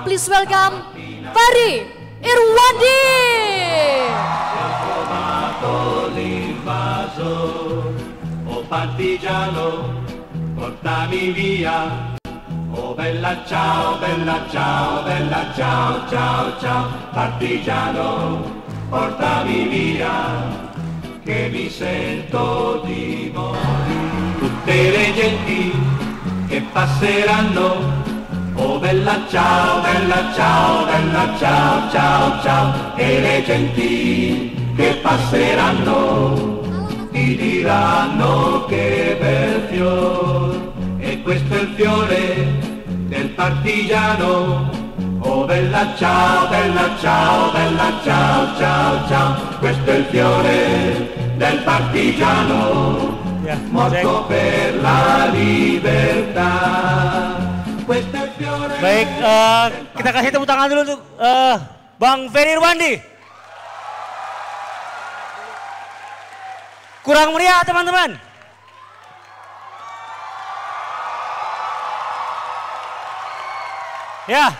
please welcome Ferry Irwandi. Oh partigiano, portami via. Oh bella ciao, bella ciao, bella ciao, ciao, ciao. Partigiano, portami via, che mi sento di morire. Tutte le genti che passeranno. Oh bella ciao, bella ciao, bella ciao, ciao, ciao. E le genti che passeranno ti diranno che bel fior, e questo è il fiore del partigiano. Oh bella ciao, bella ciao, bella ciao, ciao, ciao. Questo è il fiore del partigiano, morto per la libertà. Questo è il fiore. Baik, kita kasih tepuk tangan dulu untuk Bang Ferry Irwandi. Kurang meriah teman-teman. Ya,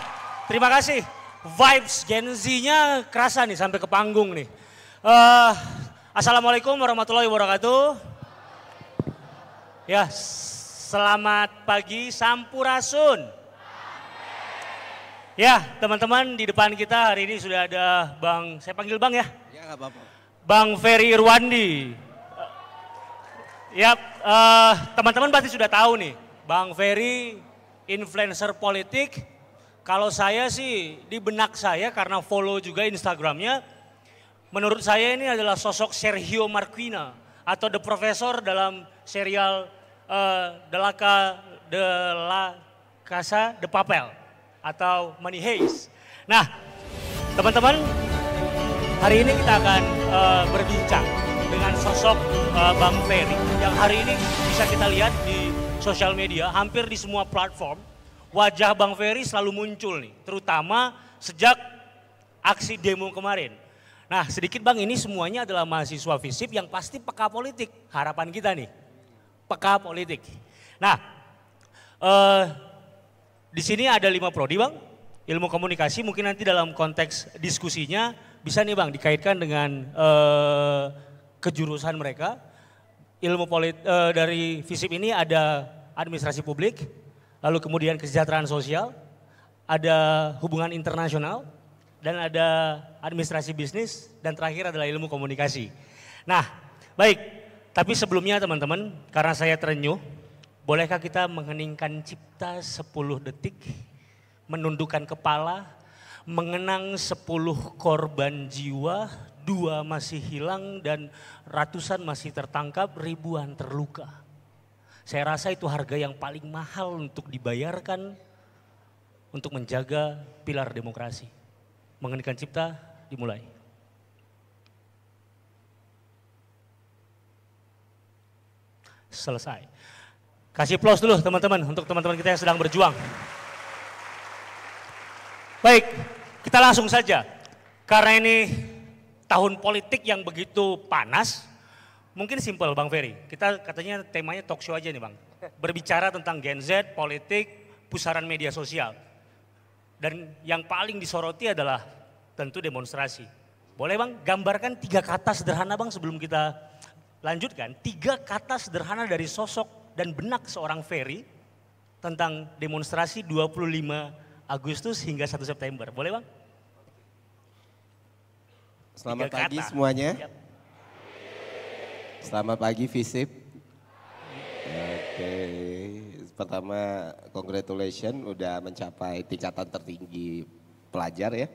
terima kasih. Vibes Gen Z-nya kerasa nih sampai ke panggung nih. Assalamualaikum warahmatullahi wabarakatuh. Ya, selamat pagi Sampurasun. Ya, teman-teman, di depan kita hari ini sudah ada Bang, saya panggil Bang ya? Ya, nggak apa-apa. Bang Ferry Irwandi. Ya, teman-teman pasti sudah tahu nih, Bang Ferry influencer politik. Kalau saya sih, di benak saya karena follow juga Instagramnya, menurut saya ini adalah sosok Sergio Marquina atau The Professor dalam serial de la Casa de Papel atau Money Heist. Nah, teman-teman, hari ini kita akan berbincang dengan sosok Bang Ferry yang hari ini bisa kita lihat di sosial media, hampir di semua platform. Wajah Bang Ferry selalu muncul nih, terutama sejak aksi demo kemarin. Nah, sedikit Bang, ini semuanya adalah mahasiswa FISIP yang pasti peka politik, harapan kita nih, peka politik. Nah, di sini ada 5 prodi Bang, ilmu komunikasi, mungkin nanti dalam konteks diskusinya bisa nih Bang dikaitkan dengan kejurusan mereka. Ilmu dari FISIP ini ada administrasi publik, lalu kemudian kesejahteraan sosial, ada hubungan internasional, dan ada administrasi bisnis, dan terakhir adalah ilmu komunikasi. Nah, baik, tapi sebelumnya teman-teman, karena saya terenyuh, bolehkah kita mengheningkan cipta 10 detik, menundukkan kepala, mengenang 10 korban jiwa, 2 masih hilang dan ratusan masih tertangkap, ribuan terluka. Saya rasa itu harga yang paling mahal untuk dibayarkan untuk menjaga pilar demokrasi. Mengeningkan cipta, dimulai. Selesai. Kasih aplaus dulu teman-teman untuk teman-teman kita yang sedang berjuang. Baik, kita langsung saja. Karena ini tahun politik yang begitu panas, mungkin simpel Bang Ferry. Kita katanya temanya talk show aja nih Bang. Berbicara tentang Gen Z, politik, pusaran media sosial. Dan yang paling disoroti adalah tentu demonstrasi. Boleh Bang gambarkan 3 kata sederhana Bang sebelum kita lanjutkan. 3 kata sederhana dari sosok dan benak seorang Ferry tentang demonstrasi 25 Agustus hingga 1 September. Boleh Bang? Selamat pagi semuanya. Yep. Selamat pagi FISIP. Oke, pertama congratulations udah mencapai tingkatan tertinggi pelajar ya.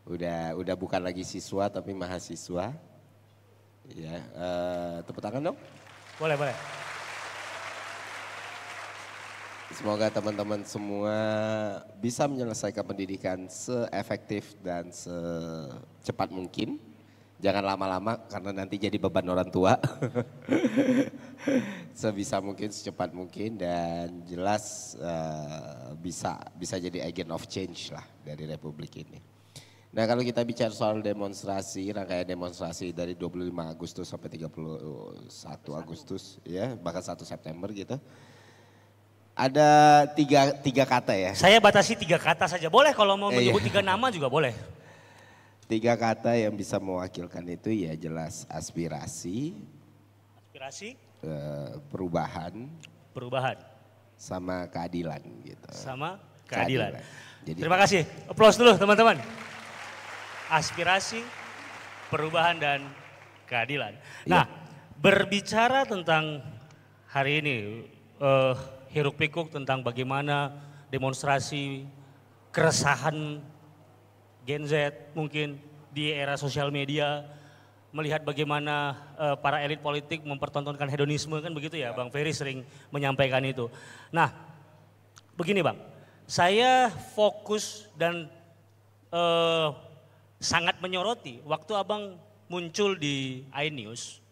Udah bukan lagi siswa tapi mahasiswa. Ya, tepuk tangan dong. Boleh, boleh. Semoga teman-teman semua bisa menyelesaikan pendidikan seefektif dan secepat mungkin. Jangan lama-lama karena nanti jadi beban orang tua. Sebisa mungkin, secepat mungkin dan jelas bisa jadi agent of change lah dari Republik ini. Nah kalau kita bicara soal demonstrasi, rangkaian demonstrasi dari 25 Agustus sampai 31 Agustus ya, bahkan 1 September gitu. Ada tiga kata ya. Saya batasi 3 kata saja. Boleh kalau mau Iya. menyebut 3 nama juga boleh. 3 kata yang bisa mewakilkan itu ya jelas aspirasi, Aspirasi, perubahan, perubahan, sama keadilan gitu. sama keadilan. Jadi Terima kasih. Aplaus dulu teman-teman. Aspirasi, perubahan dan keadilan. Nah, berbicara tentang hari ini, hiruk pikuk tentang bagaimana demonstrasi keresahan Gen Z mungkin di era sosial media, melihat bagaimana para elit politik mempertontonkan hedonisme kan begitu ya, Bang Ferry sering menyampaikan itu. Nah, begini Bang, saya fokus dan sangat menyoroti waktu Abang muncul di iNews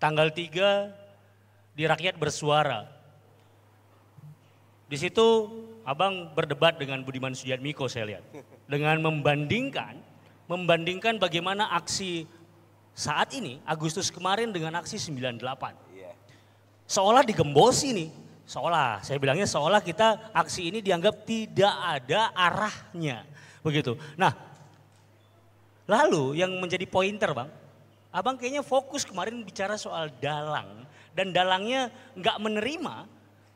tanggal 3 di Rakyat Bersuara. Di situ Abang berdebat dengan Budiman Sujatmiko saya lihat. Dengan membandingkan bagaimana aksi saat ini, Agustus kemarin dengan aksi 98. Seolah digembosi nih, saya bilangnya seolah kita aksi ini dianggap tidak ada arahnya. Begitu. Nah, lalu yang menjadi pointer Bang, Abang kayaknya fokus kemarin bicara soal dalang. Dan dalangnya nggak menerima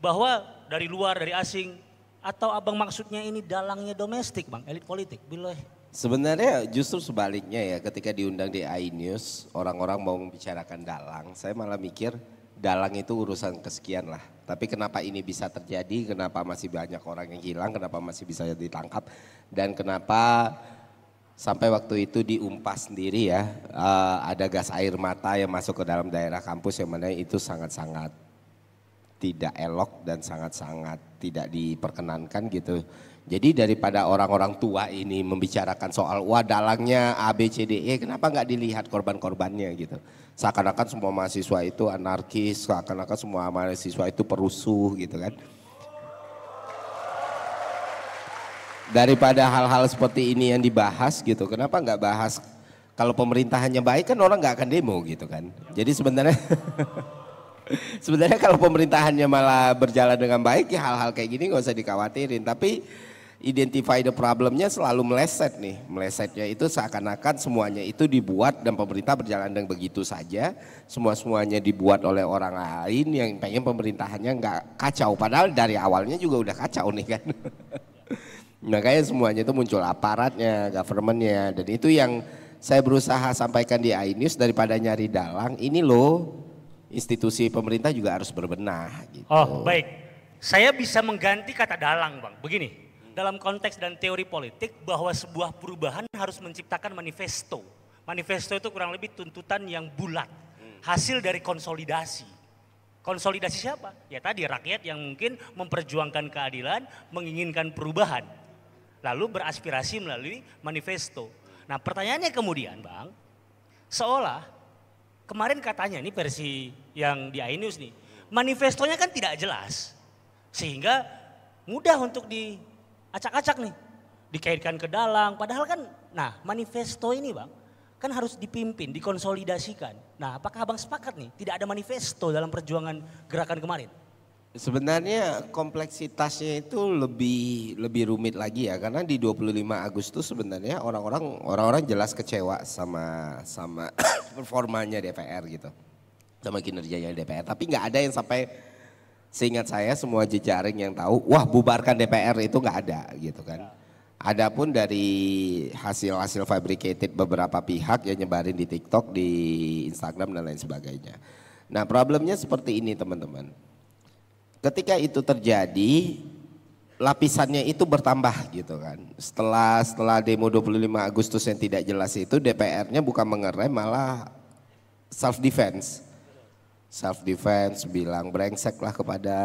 bahwa dari luar, dari asing, atau Abang maksudnya ini dalangnya domestik Bang, elit politik, bilih. sebenarnya justru sebaliknya ya, ketika diundang di iNews, orang-orang mau membicarakan dalang, saya malah mikir dalang itu urusan kesekian lah. Tapi kenapa ini bisa terjadi, kenapa masih banyak orang yang hilang, kenapa masih bisa ditangkap, dan kenapa sampai waktu itu diumpas sendiri ya, ada gas air mata yang masuk ke dalam daerah kampus yang mana itu sangat-sangat tidak elok dan sangat-sangat tidak diperkenankan gitu. Jadi daripada orang-orang tua ini membicarakan soal wah dalangnya A, B, C, D, E, kenapa nggak dilihat korban-korbannya gitu. Seakan-akan semua mahasiswa itu anarkis, seakan-akan semua mahasiswa itu perusuh gitu kan. Daripada hal-hal seperti ini yang dibahas gitu, kenapa nggak bahas kalau pemerintahannya baik kan orang nggak akan demo gitu kan. Jadi sebenarnya kalau pemerintahannya malah berjalan dengan baik ya hal-hal kayak gini nggak usah dikhawatirin. Tapi identify the problemnya selalu meleset nih. Melesetnya itu seakan-akan semuanya itu dibuat dan pemerintah berjalan dengan begitu saja. Semuanya dibuat oleh orang lain yang pengen pemerintahannya nggak kacau. Padahal dari awalnya juga udah kacau nih kan. Makanya semuanya itu muncul aparatnya, governmentnya, dan itu yang saya berusaha sampaikan di iNews. Daripada nyari dalang, ini loh institusi pemerintah juga harus berbenah gitu. Oh baik, saya bisa mengganti kata dalang Bang, begini. Dalam konteks dan teori politik bahwa sebuah perubahan harus menciptakan manifesto. Manifesto itu kurang lebih tuntutan yang bulat, hasil dari konsolidasi. Konsolidasi siapa? Ya tadi rakyat yang mungkin memperjuangkan keadilan, menginginkan perubahan. Lalu beraspirasi melalui manifesto. Nah pertanyaannya kemudian Bang, seolah kemarin katanya ini versi yang di iNews nih, manifestonya kan tidak jelas. Sehingga mudah untuk diacak-acak nih, dikaitkan ke dalang. Padahal kan, nah manifesto ini Bang, kan harus dipimpin, dikonsolidasikan. Nah apakah Abang sepakat nih, tidak ada manifesto dalam perjuangan gerakan kemarin? Sebenarnya kompleksitasnya itu lebih rumit lagi ya, karena di 25 Agustus sebenarnya orang-orang jelas kecewa sama performanya DPR gitu, sama kinerjanya DPR. Tapi nggak ada yang sampai, seingat saya semua jejaring yang tahu, wah bubarkan DPR, itu nggak ada gitu kan. Adapun dari hasil fabricated beberapa pihak yang nyebarin di TikTok, di Instagram dan lain sebagainya. Nah problemnya seperti ini teman-teman. Ketika itu terjadi, lapisannya itu bertambah gitu kan. Setelah demo 25 Agustus yang tidak jelas itu, DPR-nya bukan mengerem malah self defense. Self defense, bilang brengsek lah kepada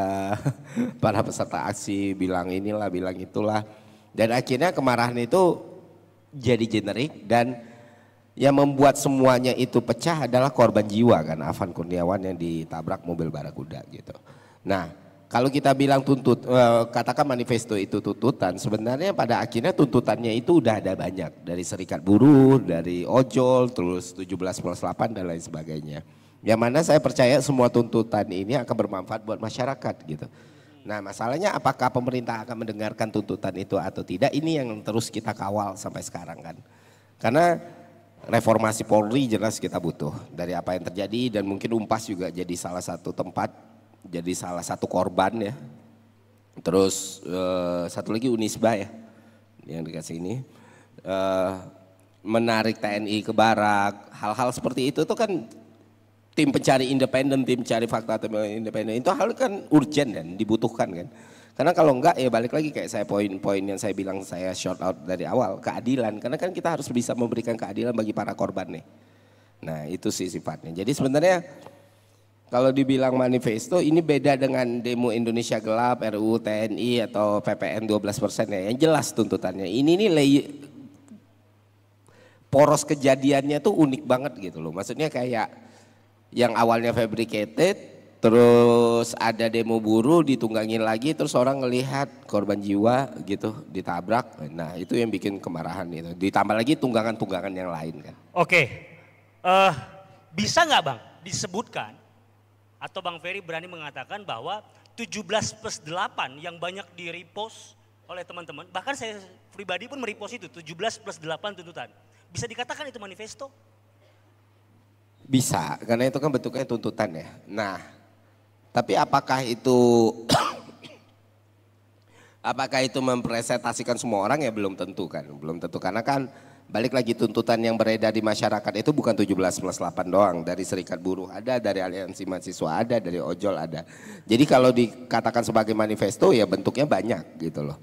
para peserta aksi, bilang inilah, bilang itulah. Dan akhirnya kemarahan itu jadi generik, dan yang membuat semuanya itu pecah adalah korban jiwa kan, Afan Kurniawan yang ditabrak mobil Barakuda gitu. Nah, kalau kita bilang katakan manifesto itu tuntutan, sebenarnya pada akhirnya tuntutannya itu udah ada banyak. Dari serikat buruh, dari ojol, terus 17+8 dan lain sebagainya. Yang mana saya percaya semua tuntutan ini akan bermanfaat buat masyarakat gitu. Nah masalahnya apakah pemerintah akan mendengarkan tuntutan itu atau tidak, ini yang terus kita kawal sampai sekarang kan. Karena reformasi Polri jelas kita butuh dari apa yang terjadi, dan mungkin Unpas juga jadi salah satu tempat, jadi salah satu korban ya. Terus satu lagi Unisba ya yang dikasih ini. Menarik TNI ke barak, hal-hal seperti itu tuh kan tim pencari independen, tim cari fakta independen itu hal kan urgent dan dibutuhkan kan. Karena kalau enggak ya balik lagi kayak saya poin-poin yang saya bilang saya short out dari awal, keadilan. Karena kan kita harus bisa memberikan keadilan bagi para korban nih. Nah itu sih sifatnya. Jadi sebenarnya kalau dibilang manifesto ini beda dengan demo Indonesia Gelap, RUU TNI atau PPN 12% ya. Yang jelas tuntutannya. Ini nih poros kejadiannya tuh unik banget gitu loh. Maksudnya kayak yang awalnya fabricated, terus ada demo buruh ditunggangin lagi, terus orang ngelihat korban jiwa gitu ditabrak. Nah itu yang bikin kemarahan itu. Ditambah lagi tunggangan-tunggangan yang lain kan. Oke, bisa nggak Bang disebutkan atau Bang Ferry berani mengatakan bahwa 17+8 yang banyak di repost oleh teman-teman, bahkan saya pribadi pun merepost itu 17+8 tuntutan. Bisa dikatakan itu manifesto? Bisa, karena itu kan bentuknya tuntutan ya. Nah, tapi apakah itu mempresentasikan semua orang ya belum tentu kan. Belum tentu karena kan balik lagi tuntutan yang beredar di masyarakat itu bukan 17+8 doang. Dari Serikat Buruh ada, dari Aliansi Mahasiswa ada, dari Ojol ada. Jadi kalau dikatakan sebagai manifesto ya bentuknya banyak gitu loh.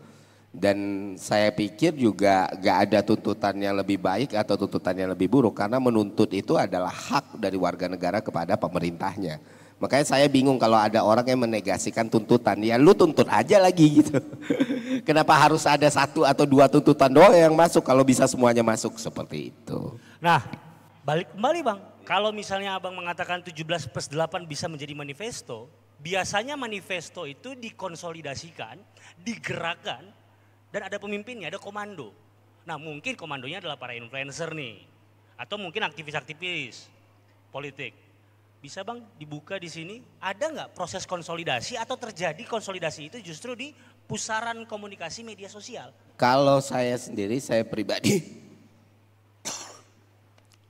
Dan saya pikir juga gak ada tuntutan yang lebih baik atau tuntutan yang lebih buruk, karena menuntut itu adalah hak dari warga negara kepada pemerintahnya. Makanya saya bingung kalau ada orang yang menegasikan tuntutan, ya lu tuntut aja lagi gitu. Kenapa harus ada 1 atau 2 tuntutan doang yang masuk kalau bisa semuanya masuk seperti itu. Nah balik kembali Bang, kalau misalnya Abang mengatakan 17+8 bisa menjadi manifesto, biasanya manifesto itu dikonsolidasikan, digerakkan, dan ada pemimpinnya, ada komando. Nah mungkin komandonya adalah para influencer nih. Atau mungkin aktivis-aktivis politik. Bisa Bang dibuka di sini, ada nggak proses konsolidasi atau terjadi konsolidasi itu justru di pusaran komunikasi media sosial? Kalau saya sendiri, saya pribadi,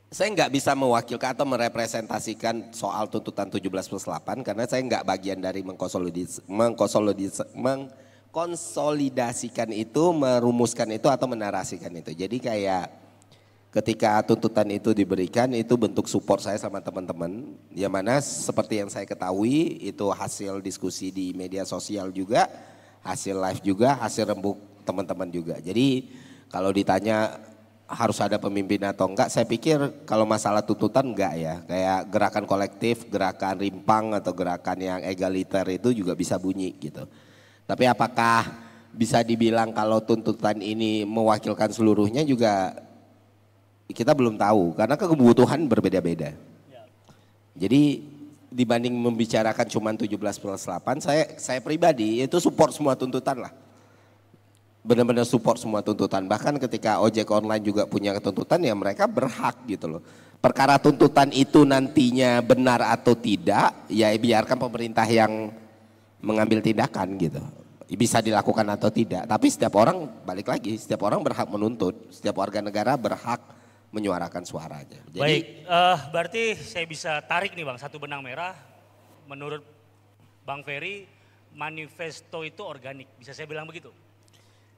saya nggak bisa mewakilkan atau merepresentasikan soal tuntutan 17+8 karena saya nggak bagian dari konsolidasikan itu, merumuskan itu atau menarasikan itu. Jadi kayak ketika tuntutan itu diberikan itu bentuk support saya sama teman-teman. Yang mana seperti yang saya ketahui itu hasil diskusi di media sosial juga, hasil live juga, hasil rembuk teman-teman juga. Jadi kalau ditanya harus ada pemimpin atau enggak, saya pikir kalau masalah tuntutan enggak ya. Kayak gerakan kolektif, gerakan rimpang atau gerakan yang egaliter itu juga bisa bunyi gitu. Tapi apakah bisa dibilang kalau tuntutan ini mewakilkan seluruhnya juga kita belum tahu karena kebutuhan berbeda-beda. Jadi dibanding membicarakan cuma 17+8, saya pribadi itu support semua tuntutan lah. Benar-benar support semua tuntutan. Bahkan ketika ojek online juga punya tuntutan ya mereka berhak gitu loh. Perkara tuntutan itu nantinya benar atau tidak ya biarkan pemerintah yang mengambil tindakan gitu. Bisa dilakukan atau tidak, tapi setiap orang balik lagi, setiap orang berhak menuntut, setiap warga negara berhak menyuarakan suaranya. Jadi, baik, berarti saya bisa tarik nih Bang, satu benang merah, menurut Bang Ferry, manifesto itu organik, bisa saya bilang begitu?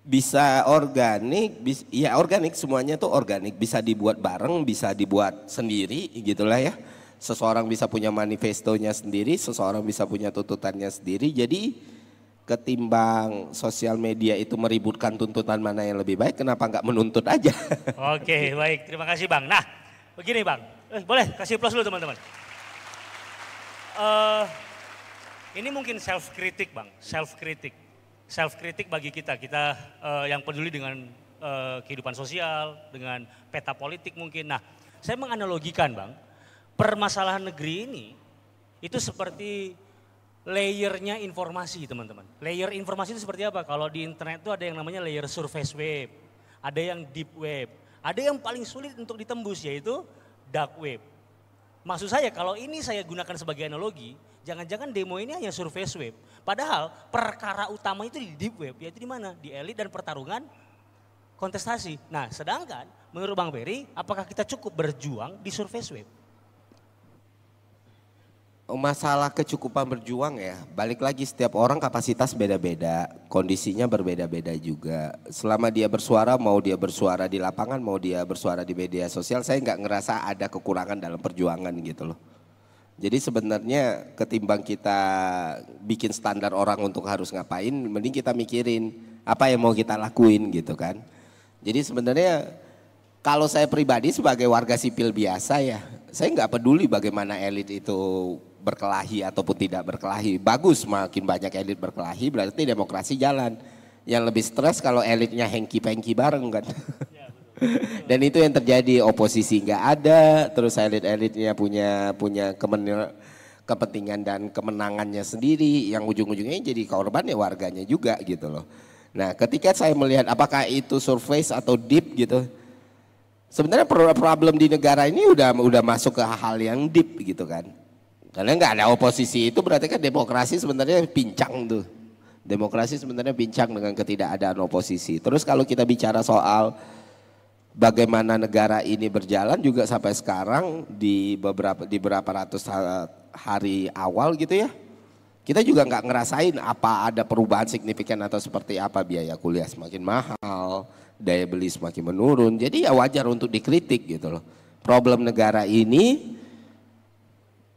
Bisa organik, ya organik semuanya tuh organik, bisa dibuat bareng, bisa dibuat sendiri gitulah ya. Seseorang bisa punya manifestonya sendiri, seseorang bisa punya tuntutannya sendiri, jadi ketimbang sosial media itu meributkan tuntutan mana yang lebih baik, kenapa nggak menuntut aja? Oke, baik, terima kasih Bang. Nah, begini Bang, boleh kasih plus dulu teman-teman. Ini mungkin self kritik Bang, self kritik bagi kita yang peduli dengan kehidupan sosial, dengan peta politik mungkin. Nah, saya menganalogikan Bang, permasalahan negeri ini itu seperti layernya informasi teman-teman. Layer informasi itu seperti apa? Kalau di internet itu ada yang namanya layer surface web, ada yang deep web, ada yang paling sulit untuk ditembus yaitu dark web. Maksud saya kalau ini saya gunakan sebagai analogi, Jangan-jangan demo ini hanya surface web. Padahal perkara utama itu di deep web, yaitu di mana? Di elit dan pertarungan kontestasi. Nah, sedangkan menurut Bang Ferry, apakah kita cukup berjuang di surface web? Masalah kecukupan berjuang ya, balik lagi setiap orang kapasitas beda-beda, kondisinya berbeda-beda juga. Selama dia bersuara, mau dia bersuara di lapangan, mau dia bersuara di media sosial, saya nggak ngerasa ada kekurangan dalam perjuangan gitu loh. Jadi sebenarnya ketimbang kita bikin standar orang untuk harus ngapain, mending kita mikirin apa yang mau kita lakuin gitu kan. Jadi sebenarnya kalau saya pribadi sebagai warga sipil biasa ya, saya nggak peduli bagaimana elit itu berkelahi ataupun tidak berkelahi. Bagus makin banyak elit berkelahi berarti demokrasi jalan. Yang lebih stres kalau elitnya hengki-pengki bareng kan. Dan itu yang terjadi, oposisi nggak ada, terus elit-elitnya punya kepentingan dan kemenangannya sendiri, yang ujung-ujungnya jadi korban ya warganya juga gitu loh. Nah ketika saya melihat apakah itu surface atau deep gitu, sebenarnya problem di negara ini udah masuk ke hal yang deep gitu kan. Karena nggak ada oposisi itu berarti kan demokrasi sebenarnya pincang tuh. Demokrasi sebenarnya pincang dengan ketidakadaan oposisi. Terus kalau kita bicara soal bagaimana negara ini berjalan juga sampai sekarang di beberapa ratus hari awal gitu ya. Kita juga nggak ngerasain apa ada perubahan signifikan atau seperti apa, biaya kuliah semakin mahal, daya beli semakin menurun. Jadi ya wajar untuk dikritik gitu loh. Problem negara ini,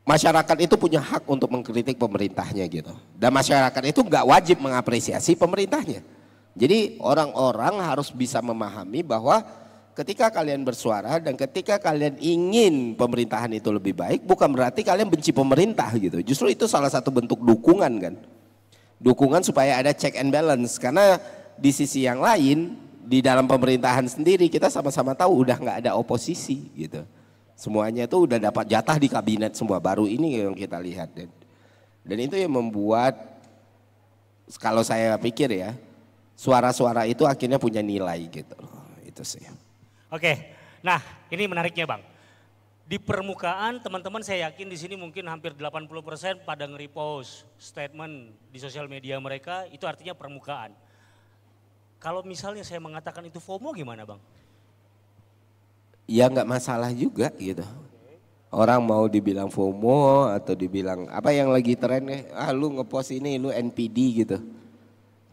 masyarakat itu punya hak untuk mengkritik pemerintahnya gitu. Dan masyarakat itu nggak wajib mengapresiasi pemerintahnya. Jadi orang-orang harus bisa memahami bahwa ketika kalian bersuara dan ketika kalian ingin pemerintahan itu lebih baik, bukan berarti kalian benci pemerintah gitu. Justru itu salah satu bentuk dukungan kan. Dukungan supaya ada check and balance. Karena di sisi yang lain, di dalam pemerintahan sendiri kita sama-sama tahu udah nggak ada oposisi gitu. Semuanya itu udah dapat jatah di kabinet semua, baru ini yang kita lihat. Dan itu yang membuat, kalau saya pikir ya, suara-suara itu akhirnya punya nilai gitu. Itu sih. Oke, nah ini menariknya Bang. Di permukaan teman-teman saya yakin di sini mungkin hampir 80% pada nge-repost statement di sosial media mereka, itu artinya permukaan. Kalau misalnya saya mengatakan itu FOMO gimana Bang? Ya nggak masalah juga gitu. Orang mau dibilang FOMO atau dibilang apa yang lagi tren lu ngepost ini lu NPD gitu.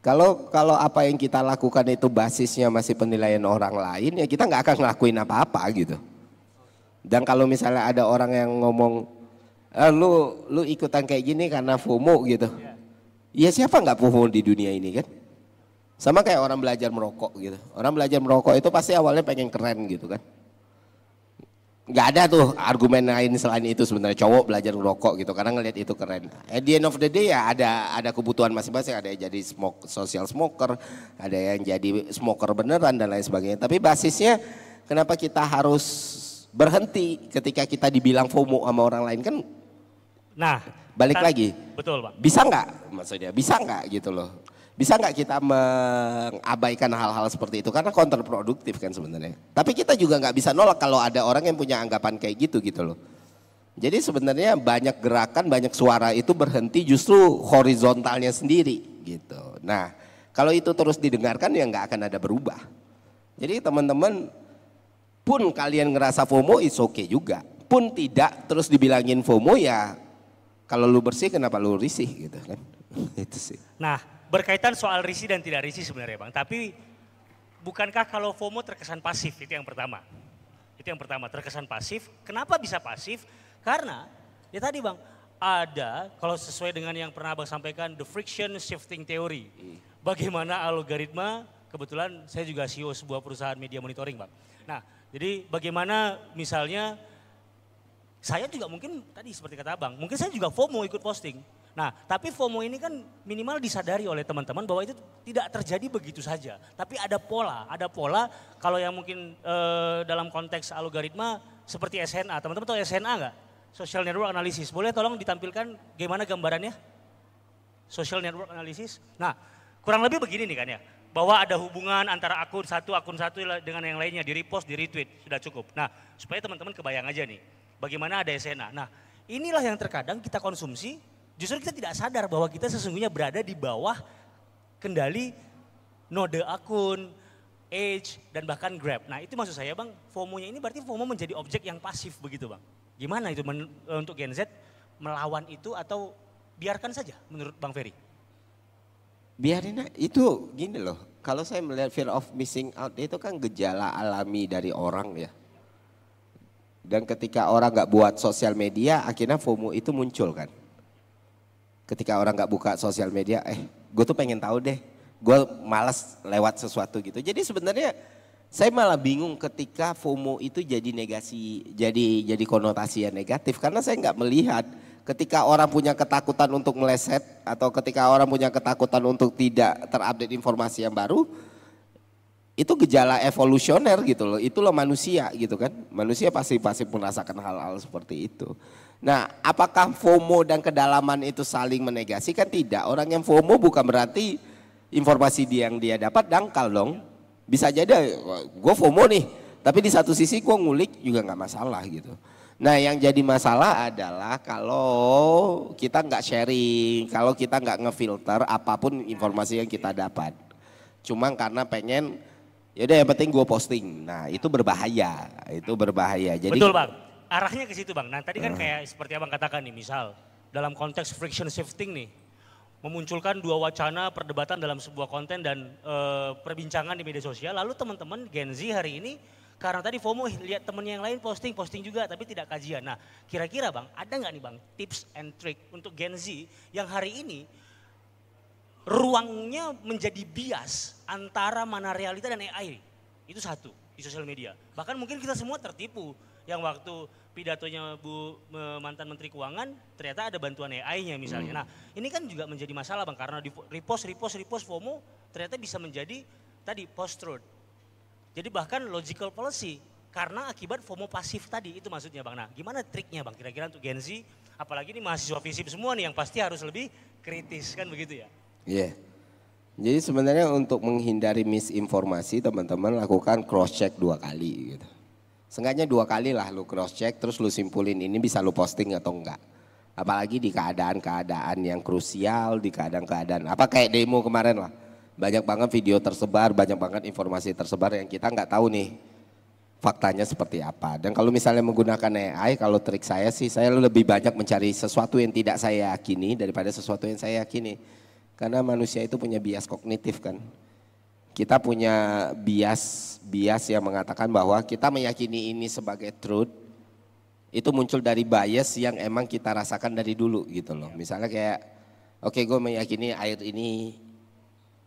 Kalau apa yang kita lakukan itu basisnya masih penilaian orang lain ya kita nggak akan ngelakuin apa-apa gitu. Dan kalau misalnya ada orang yang ngomong lu ikutan kayak gini karena FOMO gitu. Ya siapa nggak FOMO di dunia ini kan? Sama kayak orang belajar merokok gitu. Orang belajar merokok itu pasti awalnya pengen keren gitu kan. Nggak ada tuh argumen lain selain itu sebenarnya, cowok belajar merokok gitu karena ngelihat itu keren. At the end of the day ya ada kebutuhan masing-masing, ada yang jadi social smoker, ada yang jadi smoker beneran dan lain sebagainya. Tapi basisnya kenapa kita harus berhenti ketika kita dibilang FOMO sama orang lain kan? Nah balik lagi, betul Bang. Bisa nggak maksudnya, bisa nggak gitu loh. Bisa nggak kita mengabaikan hal-hal seperti itu karena kontraproduktif kan sebenarnya. Tapi kita juga nggak bisa nolak kalau ada orang yang punya anggapan kayak gitu loh. Jadi sebenarnya banyak gerakan, banyak suara itu berhenti justru horizontalnya sendiri gitu. Nah kalau itu terus didengarkan ya nggak akan ada berubah. Jadi teman-teman pun kalian ngerasa FOMO is okay juga. Pun tidak terus dibilangin FOMO ya kalau lu bersih kenapa lu risih gitu kan. Itu sih. Nah berkaitan soal risih dan tidak risih sebenarnya Bang, tapi bukankah kalau FOMO terkesan pasif, itu yang pertama. Itu yang pertama, terkesan pasif. Kenapa bisa pasif? Karena ya tadi Bang, ada kalau sesuai dengan yang pernah Bang sampaikan, the friction shifting theory. Bagaimana algoritma, kebetulan saya juga CEO sebuah perusahaan media monitoring Bang. Nah jadi bagaimana misalnya, saya juga mungkin tadi seperti kata Bang, mungkin saya juga FOMO ikut posting. Nah, tapi FOMO ini kan minimal disadari oleh teman-teman bahwa itu tidak terjadi begitu saja. Tapi ada pola kalau yang mungkin dalam konteks algoritma seperti SNA. Teman-teman tahu SNA nggak? Social Network Analysis. Boleh tolong ditampilkan gimana gambarannya? Social Network Analysis. Nah, kurang lebih begini nih kan ya. Bahwa ada hubungan antara akun satu dengan yang lainnya, di repost, di retweet, sudah cukup. Nah, supaya teman-teman kebayang aja nih, bagaimana ada SNA. Nah, inilah yang terkadang kita konsumsi Justru kita tidak sadar bahwa kita sesungguhnya berada di bawah kendali node akun, age, dan bahkan Grab. Nah itu maksud saya Bang, FOMO-nya ini berarti FOMO menjadi objek yang pasif begitu Bang. Gimana itu untuk Gen Z melawan itu atau biarkan saja menurut Bang Ferry? Biarin itu gini loh, kalau saya melihat fear of missing out itu kan gejala alami dari orang ya. Dan ketika orang nggak buat sosial media, akhirnya FOMO itu muncul kan. Ketika orang nggak buka sosial media, gue tuh pengen tahu deh, gue malas lewat sesuatu gitu. Jadi sebenarnya saya malah bingung ketika FOMO itu jadi negasi, jadi konotasi yang negatif karena saya nggak melihat. Ketika orang punya ketakutan untuk meleset atau ketika orang punya ketakutan untuk tidak terupdate informasi yang baru, itu gejala evolusioner gitu loh, itu loh manusia gitu kan. Manusia pasti merasakan hal-hal seperti itu. Nah apakah FOMO dan kedalaman itu saling menegasi? Kan tidak, orang yang FOMO bukan berarti informasi yang dia dapat dangkal dong. Bisa jadi gue FOMO nih, tapi di satu sisi gue ngulik juga nggak masalah gitu. Nah yang jadi masalah adalah kalau kita nggak sharing, kalau kita nggak ngefilter apapun informasi yang kita dapat. Cuma karena pengen, yaudah yang penting gue posting. Nah itu berbahaya, Jadi, betul Bang, arahnya ke situ Bang. Nah tadi kan kayak seperti Abang katakan nih, misal dalam konteks friction shifting nih, memunculkan dua wacana perdebatan dalam sebuah konten dan perbincangan di media sosial. Lalu teman-teman Gen Z hari ini karena tadi FOMO lihat temennya yang lain posting juga tapi tidak kajian. Nah kira-kira Bang ada nggak nih Bang tips and trick untuk Gen Z yang hari ini ruangnya menjadi bias antara mana realita dan AI. Itu satu di sosial media. Bahkan mungkin kita semua tertipu yang waktu pidatonya mantan Menteri Keuangan ternyata ada bantuan AI-nya misalnya. Nah ini kan juga menjadi masalah Bang karena di repost FOMO ternyata bisa menjadi tadi post-truth. Jadi bahkan logical policy karena akibat FOMO pasif tadi itu maksudnya Bang. Nah gimana triknya Bang kira-kira untuk Gen Z apalagi ini mahasiswa FISIP semua nih yang pasti harus lebih kritis kan begitu ya? Iya. Jadi sebenarnya untuk menghindari misinformasi teman-teman lakukan cross check 2 kali gitu. Seenggaknya 2 kali lah lu cross check terus lu simpulin ini bisa lu posting atau enggak. Apalagi di keadaan-keadaan yang krusial, di keadaan-keadaan apa kayak demo kemarin lah. Banyak banget video tersebar, banyak banget informasi tersebar yang kita nggak tahu nih faktanya seperti apa. Dan kalau misalnya menggunakan AI, kalau trik saya sih saya lebih banyak mencari sesuatu yang tidak saya yakini daripada sesuatu yang saya yakini. Karena manusia itu punya bias kognitif kan. Kita punya bias yang mengatakan bahwa kita meyakini ini sebagai truth, itu muncul dari bias yang emang kita rasakan dari dulu gitu loh. Misalnya kayak, oke, gue meyakini air ini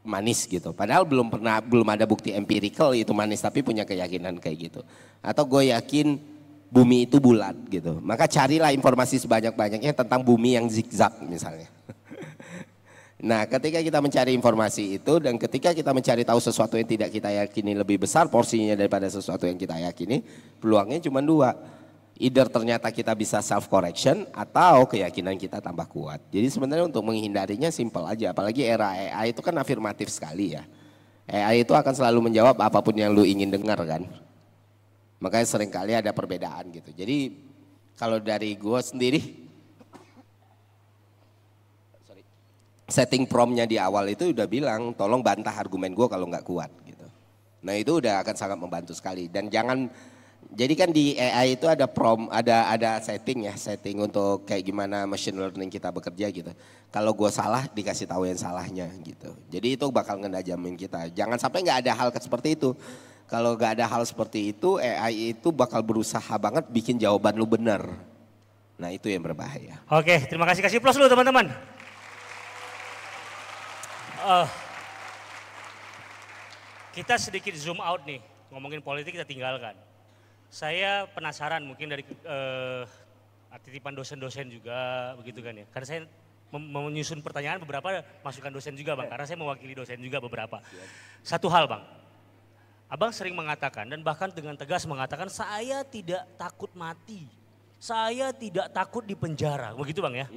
manis gitu. Padahal belum ada bukti empirical itu manis tapi punya keyakinan kayak gitu. Atau gue yakin bumi itu bulat gitu. Maka carilah informasi sebanyak-banyaknya tentang bumi yang zigzag misalnya. Nah ketika kita mencari informasi itu dan ketika kita mencari tahu sesuatu yang tidak kita yakini lebih besar porsinya daripada sesuatu yang kita yakini, peluangnya cuma 2. Either ternyata kita bisa self correction atau keyakinan kita tambah kuat. Jadi sebenarnya untuk menghindarinya simple aja. Apalagi era AI itu kan afirmatif sekali ya. AI itu akan selalu menjawab apapun yang lu ingin dengar kan. Makanya seringkali ada perbedaan gitu. Jadi kalau dari gue sendiri, setting promptnya di awal itu udah bilang tolong bantah argumen gue kalau nggak kuat gitu. Nah itu udah akan sangat membantu sekali. Dan jangan, jadi kan di AI itu ada prompt, ada setting ya, setting untuk kayak gimana machine learning kita bekerja gitu. Kalau gue salah dikasih tahu yang salahnya gitu. Jadi itu bakal ngenajamin kita. Jangan sampai nggak ada hal seperti itu. Kalau nggak ada hal seperti itu, AI itu bakal berusaha banget bikin jawaban lu benar. Nah itu yang berbahaya. Oke, terima kasih. Kasih plus dulu teman-teman. Kita sedikit zoom out nih, ngomongin politik kita tinggalkan. Saya penasaran mungkin dari titipan dosen-dosen juga begitu kan ya. Karena saya menyusun pertanyaan beberapa masukan dosen juga Bang, karena saya mewakili dosen juga beberapa. Satu hal Bang, Abang sering mengatakan dan bahkan dengan tegas mengatakan saya tidak takut mati, saya tidak takut di penjara, begitu Bang ya.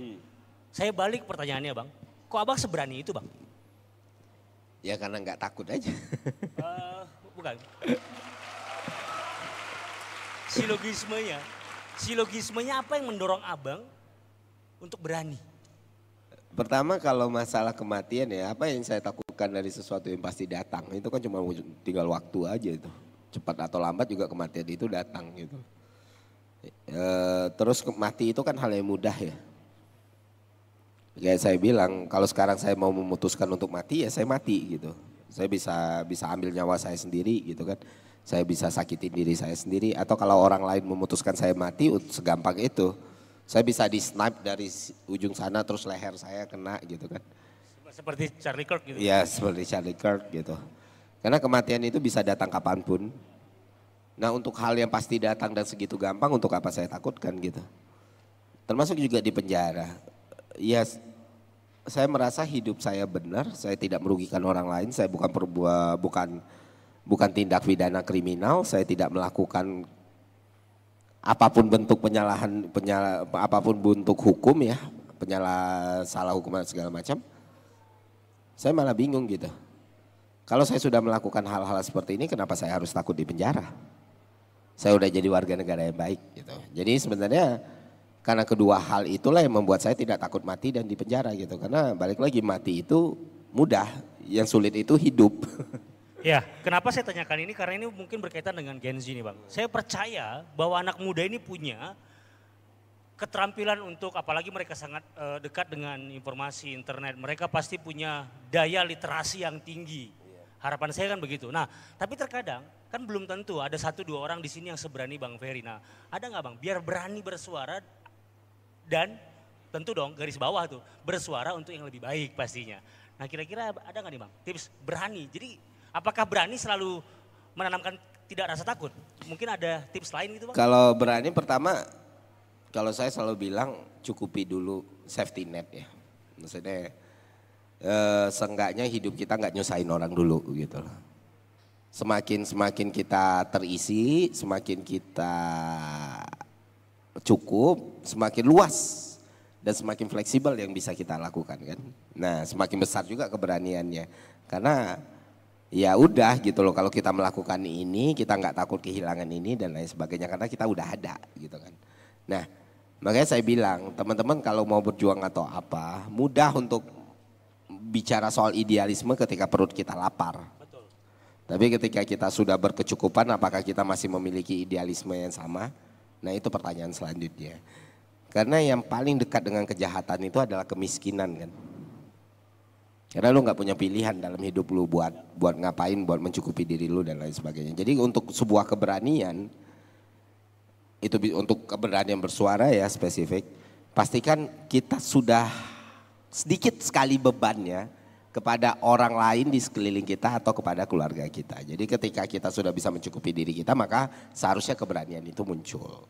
Saya balik pertanyaannya Bang, kok Abang seberani itu Bang? Ya karena nggak takut aja. Bukan. Silogismenya apa yang mendorong Abang untuk berani? Pertama kalau masalah kematian ya, apa yang saya takutkan dari sesuatu yang pasti datang, itu kan cuma tinggal waktu aja itu. Cepat atau lambat juga kematian itu datang gitu. Terus mati itu kan hal yang mudah ya. Kayak saya bilang, kalau sekarang saya mau memutuskan untuk mati ya saya mati gitu. Saya bisa ambil nyawa saya sendiri gitu kan. Saya bisa sakitin diri saya sendiri, atau kalau orang lain memutuskan saya mati segampang itu. Saya bisa di snipe dari ujung sana terus leher saya kena gitu kan. Seperti Charlie Kirk gitu. Ya seperti Charlie Kirk gitu. Karena kematian itu bisa datang kapanpun. Nah untuk hal yang pasti datang dan segitu gampang, untuk apa saya takutkan gitu. Termasuk juga di penjara. Ya saya merasa hidup saya benar, saya tidak merugikan orang lain, saya bukan tindak pidana kriminal, saya tidak melakukan apapun bentuk apapun bentuk hukum ya, salah hukum segala macam. Saya malah bingung gitu. Kalau saya sudah melakukan hal-hal seperti ini, kenapa saya harus takut di penjara? Saya udah jadi warga negara yang baik gitu. Jadi sebenarnya karena kedua hal itulah yang membuat saya tidak takut mati dan di penjara gitu. Karena balik lagi, mati itu mudah, yang sulit itu hidup. Ya, kenapa saya tanyakan ini? Karena ini mungkin berkaitan dengan Gen Z nih Bang. Saya percaya bahwa anak muda ini punya keterampilan untuk, apalagi mereka sangat dekat dengan informasi internet. Mereka pasti punya daya literasi yang tinggi. Harapan saya kan begitu. Nah, tapi terkadang kan belum tentu ada 1-2 orang di sini yang seberani Bang Ferry. Nah, ada nggak Bang, biar berani bersuara dan tentu dong garis bawah tuh, bersuara untuk yang lebih baik pastinya. Nah kira-kira ada nggak nih Bang tips berani? Jadi apakah berani selalu menanamkan tidak rasa takut? Mungkin ada tips lain gitu Bang? Kalau berani pertama, kalau saya selalu bilang cukupi dulu safety net ya. Maksudnya seenggaknya hidup kita nggak nyusahin orang dulu gitu loh. Semakin kita terisi, semakin kita cukup, semakin luas dan semakin fleksibel yang bisa kita lakukan kan. Nah semakin besar juga keberaniannya. Karena ya udah gitu loh, kalau kita melakukan ini kita nggak takut kehilangan ini dan lain sebagainya karena kita udah ada gitu kan. Nah makanya saya bilang teman-teman kalau mau berjuang atau apa, mudah untuk bicara soal idealisme ketika perut kita lapar. Betul. Tapi ketika kita sudah berkecukupan, apakah kita masih memiliki idealisme yang sama? Nah itu pertanyaan selanjutnya. Karena yang paling dekat dengan kejahatan itu adalah kemiskinan kan. Karena lu gak punya pilihan dalam hidup lu buat ngapain, buat mencukupi diri lu dan lain sebagainya. Jadi untuk sebuah keberanian, itu untuk keberanian bersuara ya spesifik, pastikan kita sudah sedikit sekali bebannya kepada orang lain di sekeliling kita atau kepada keluarga kita. Jadi ketika kita sudah bisa mencukupi diri kita, maka seharusnya keberanian itu muncul.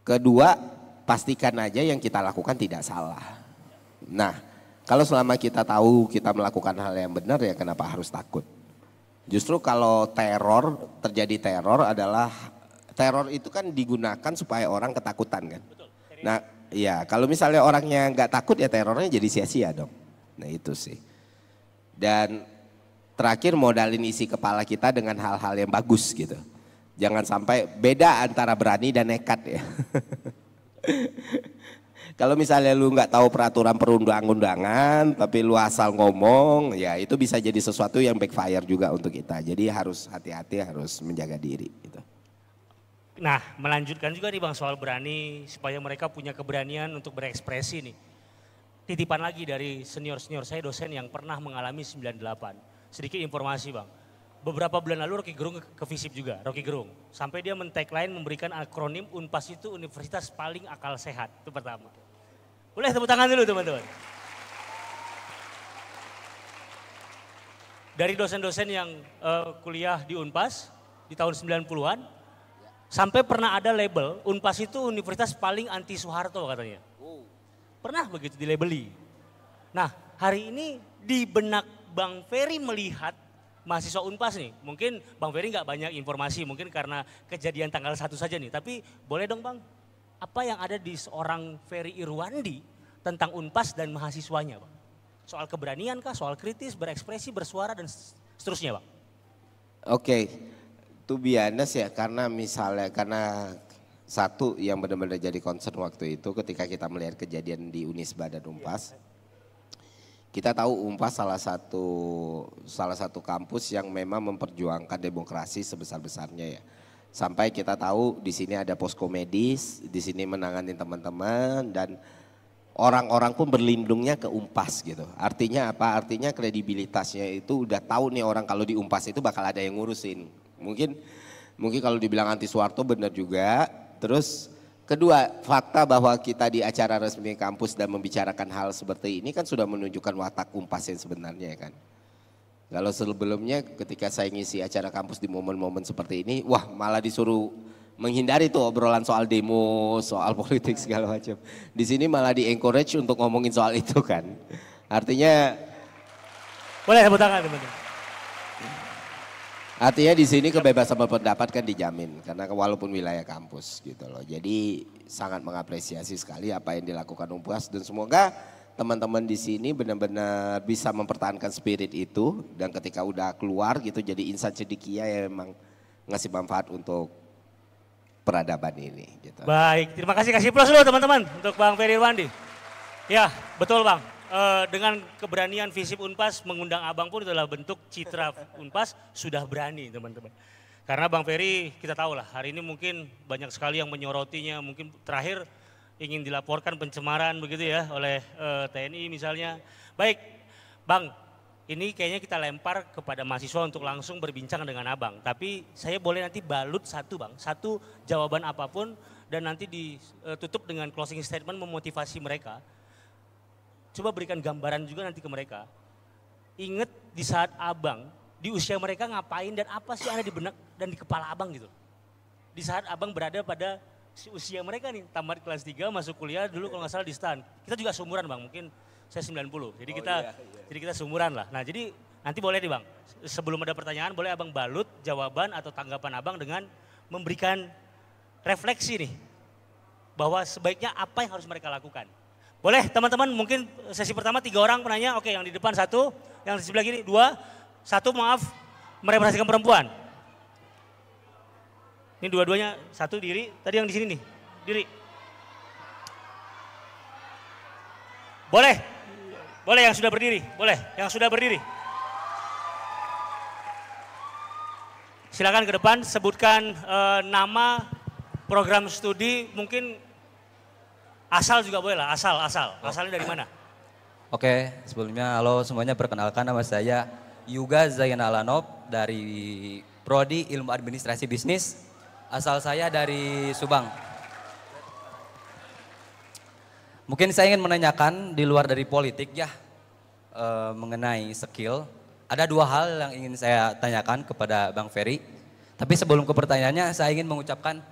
Kedua, pastikan aja yang kita lakukan tidak salah. Nah, kalau selama kita tahu kita melakukan hal yang benar ya kenapa harus takut? Justru kalau terjadi teror adalah, teror itu kan digunakan supaya orang ketakutan kan. Nah, iya kalau misalnya orangnya nggak takut ya terornya jadi sia-sia dong. Nah itu sih. Dan terakhir modalin isi kepala kita dengan hal-hal yang bagus gitu. Jangan sampai beda antara berani dan nekat ya. Kalau misalnya lu nggak tahu peraturan perundang-undangan tapi lu asal ngomong ya itu bisa jadi sesuatu yang backfire juga untuk kita. Jadi harus hati-hati, harus menjaga diri gitu. Nah melanjutkan juga nih Bang soal berani supaya mereka punya keberanian untuk berekspresi nih. Titipan lagi dari senior-senior saya dosen yang pernah mengalami 98. Sedikit informasi Bang. Beberapa bulan lalu Rocky Gerung ke FISIP juga, Rocky Gerung. Sampai dia men-tagline memberikan akronim UNPAS itu universitas paling akal sehat, itu pertama. Boleh tepuk tangan dulu teman-teman. Dari dosen-dosen yang kuliah di UNPAS di tahun 90-an, sampai pernah ada label UNPAS itu universitas paling anti Soeharto katanya. Pernah begitu dilabeli. Nah hari ini di benak Bang Ferry melihat mahasiswa UNPAS nih. Mungkin Bang Ferry nggak banyak informasi mungkin karena kejadian tanggal 1 saja nih. Tapi boleh dong Bang, apa yang ada di seorang Ferry Irwandi tentang UNPAS dan mahasiswanya Bang? Soal keberanian kah, soal kritis, berekspresi, bersuara dan seterusnya Bang? Oke, to be honest ya karena satu yang benar-benar jadi concern waktu itu ketika kita melihat kejadian di Unisba dan UNPAS. kita tahu Unpas salah satu kampus yang memang memperjuangkan demokrasi sebesar-besarnya ya. Sampai kita tahu di sini ada posko medis, di sini menangani teman-teman dan orang-orang pun berlindungnya ke Unpas gitu. Artinya apa? Artinya kredibilitasnya itu udah tahu nih orang kalau di Unpas itu bakal ada yang ngurusin. Mungkin kalau dibilang anti Soeharto benar juga. Terus kedua, fakta bahwa kita di acara resmi kampus dan membicarakan hal seperti ini kan sudah menunjukkan watak Unpas yang sebenarnya ya kan. Kalau sebelumnya ketika saya ngisi acara kampus di momen-momen seperti ini, wah malah disuruh menghindari tuh obrolan soal demo, soal politik segala macam. Di sini malah di-encourage untuk ngomongin soal itu kan. Artinya boleh tepuk tangan teman-teman. Artinya di sini kebebasan berpendapat kan dijamin karena walaupun wilayah kampus gitu loh. Jadi sangat mengapresiasi sekali apa yang dilakukan Unpas dan semoga teman-teman di sini benar-benar bisa mempertahankan spirit itu dan ketika udah keluar gitu jadi insan cendekia yang memang ngasih manfaat untuk peradaban ini. Gitu. Baik, terima kasih. Kasih plus dulu teman-teman untuk Bang Ferry Irwandi. Ya, betul Bang. Dengan keberanian Visip Unpas mengundang Abang pun adalah bentuk citra Unpas sudah berani teman-teman. Karena Bang Ferry kita tahu lah hari ini mungkin banyak sekali yang menyorotinya. Mungkin terakhir ingin dilaporkan pencemaran begitu ya oleh TNI misalnya. Baik Bang, ini kayaknya kita lempar kepada mahasiswa untuk langsung berbincang dengan Abang. Tapi saya boleh nanti balut satu Bang, satu jawaban apapun dan nanti ditutup dengan closing statement memotivasi mereka. Coba berikan gambaran juga nanti ke mereka. Ingat di saat Abang, di usia mereka ngapain dan apa sih yang ada di benak dan di kepala Abang gitu. Di saat Abang berada pada usia mereka nih, tamat kelas 3 masuk kuliah dulu kalau nggak salah di STAN. Kita juga seumuran Bang, mungkin saya 90. Jadi jadi kita seumuran lah. Nah, jadi nanti boleh nih Bang, sebelum ada pertanyaan boleh Abang balut jawaban atau tanggapan Abang dengan memberikan refleksi nih. Bahwa sebaiknya apa yang harus mereka lakukan. Boleh teman-teman mungkin sesi pertama 3 orang penanya, oke yang di depan 1, yang di sebelah kiri 2, 1 maaf merepresentasikan perempuan. Ini dua-duanya, 1 diri, tadi yang di sini nih, diri. Boleh, boleh yang sudah berdiri, boleh yang sudah berdiri. Silakan ke depan, sebutkan nama, program studi, mungkin asal juga boleh lah, asalnya dari mana? Oke, sebelumnya halo semuanya, perkenalkan nama saya Yuga Zainalanov dari Prodi Ilmu Administrasi Bisnis. Asal saya dari Subang. Mungkin saya ingin menanyakan di luar dari politik ya, mengenai skill. Ada 2 hal yang ingin saya tanyakan kepada Bang Ferry. Tapi sebelum ke pertanyaannya, saya ingin mengucapkan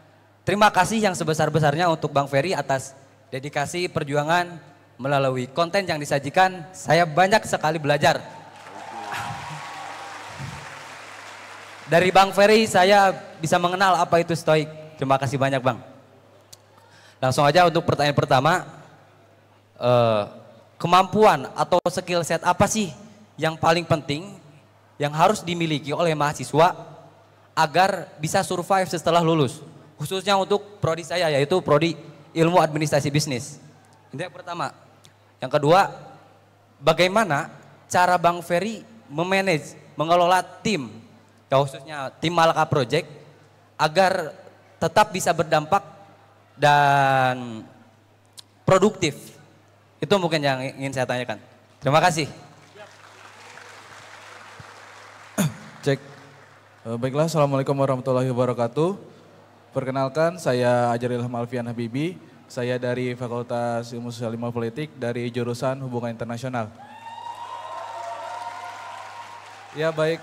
terima kasih yang sebesar-besarnya untuk Bang Ferry atas dedikasi perjuangan melalui konten yang disajikan. Saya banyak sekali belajar. Dari Bang Ferry saya bisa mengenal apa itu stoik. Terima kasih banyak Bang. Langsung aja untuk pertanyaan pertama. Kemampuan atau skill set apa sih yang paling penting yang harus dimiliki oleh mahasiswa agar bisa survive setelah lulus? Khususnya untuk prodi saya yaitu Prodi Ilmu Administrasi Bisnis. Itu yang pertama. Yang kedua, bagaimana cara Bang Ferry memanage, mengelola tim, ya khususnya tim Malaka Project agar tetap bisa berdampak dan produktif. Itu mungkin yang ingin saya tanyakan. Terima kasih. Cek. Baiklah, Assalamualaikum warahmatullahi wabarakatuh. Perkenalkan, saya Ajar Ilham Alfian Habibi. Saya dari Fakultas Ilmu Sosial Ilmu Politik dari jurusan Hubungan Internasional. Ya baik,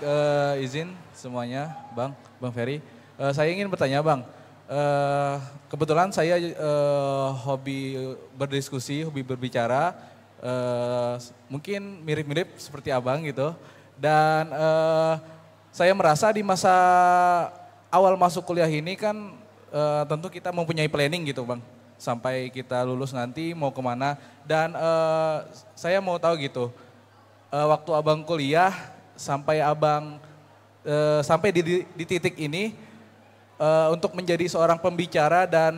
izin semuanya Bang Ferry. Saya ingin bertanya Bang, kebetulan saya hobi berdiskusi, hobi berbicara, mungkin mirip-mirip seperti Abang gitu. Dan saya merasa di masa awal masuk kuliah ini kan tentu kita mempunyai planning gitu Bang. Sampai kita lulus nanti mau kemana. Dan saya mau tahu gitu, waktu Abang kuliah sampai Abang sampai di titik ini, untuk menjadi seorang pembicara dan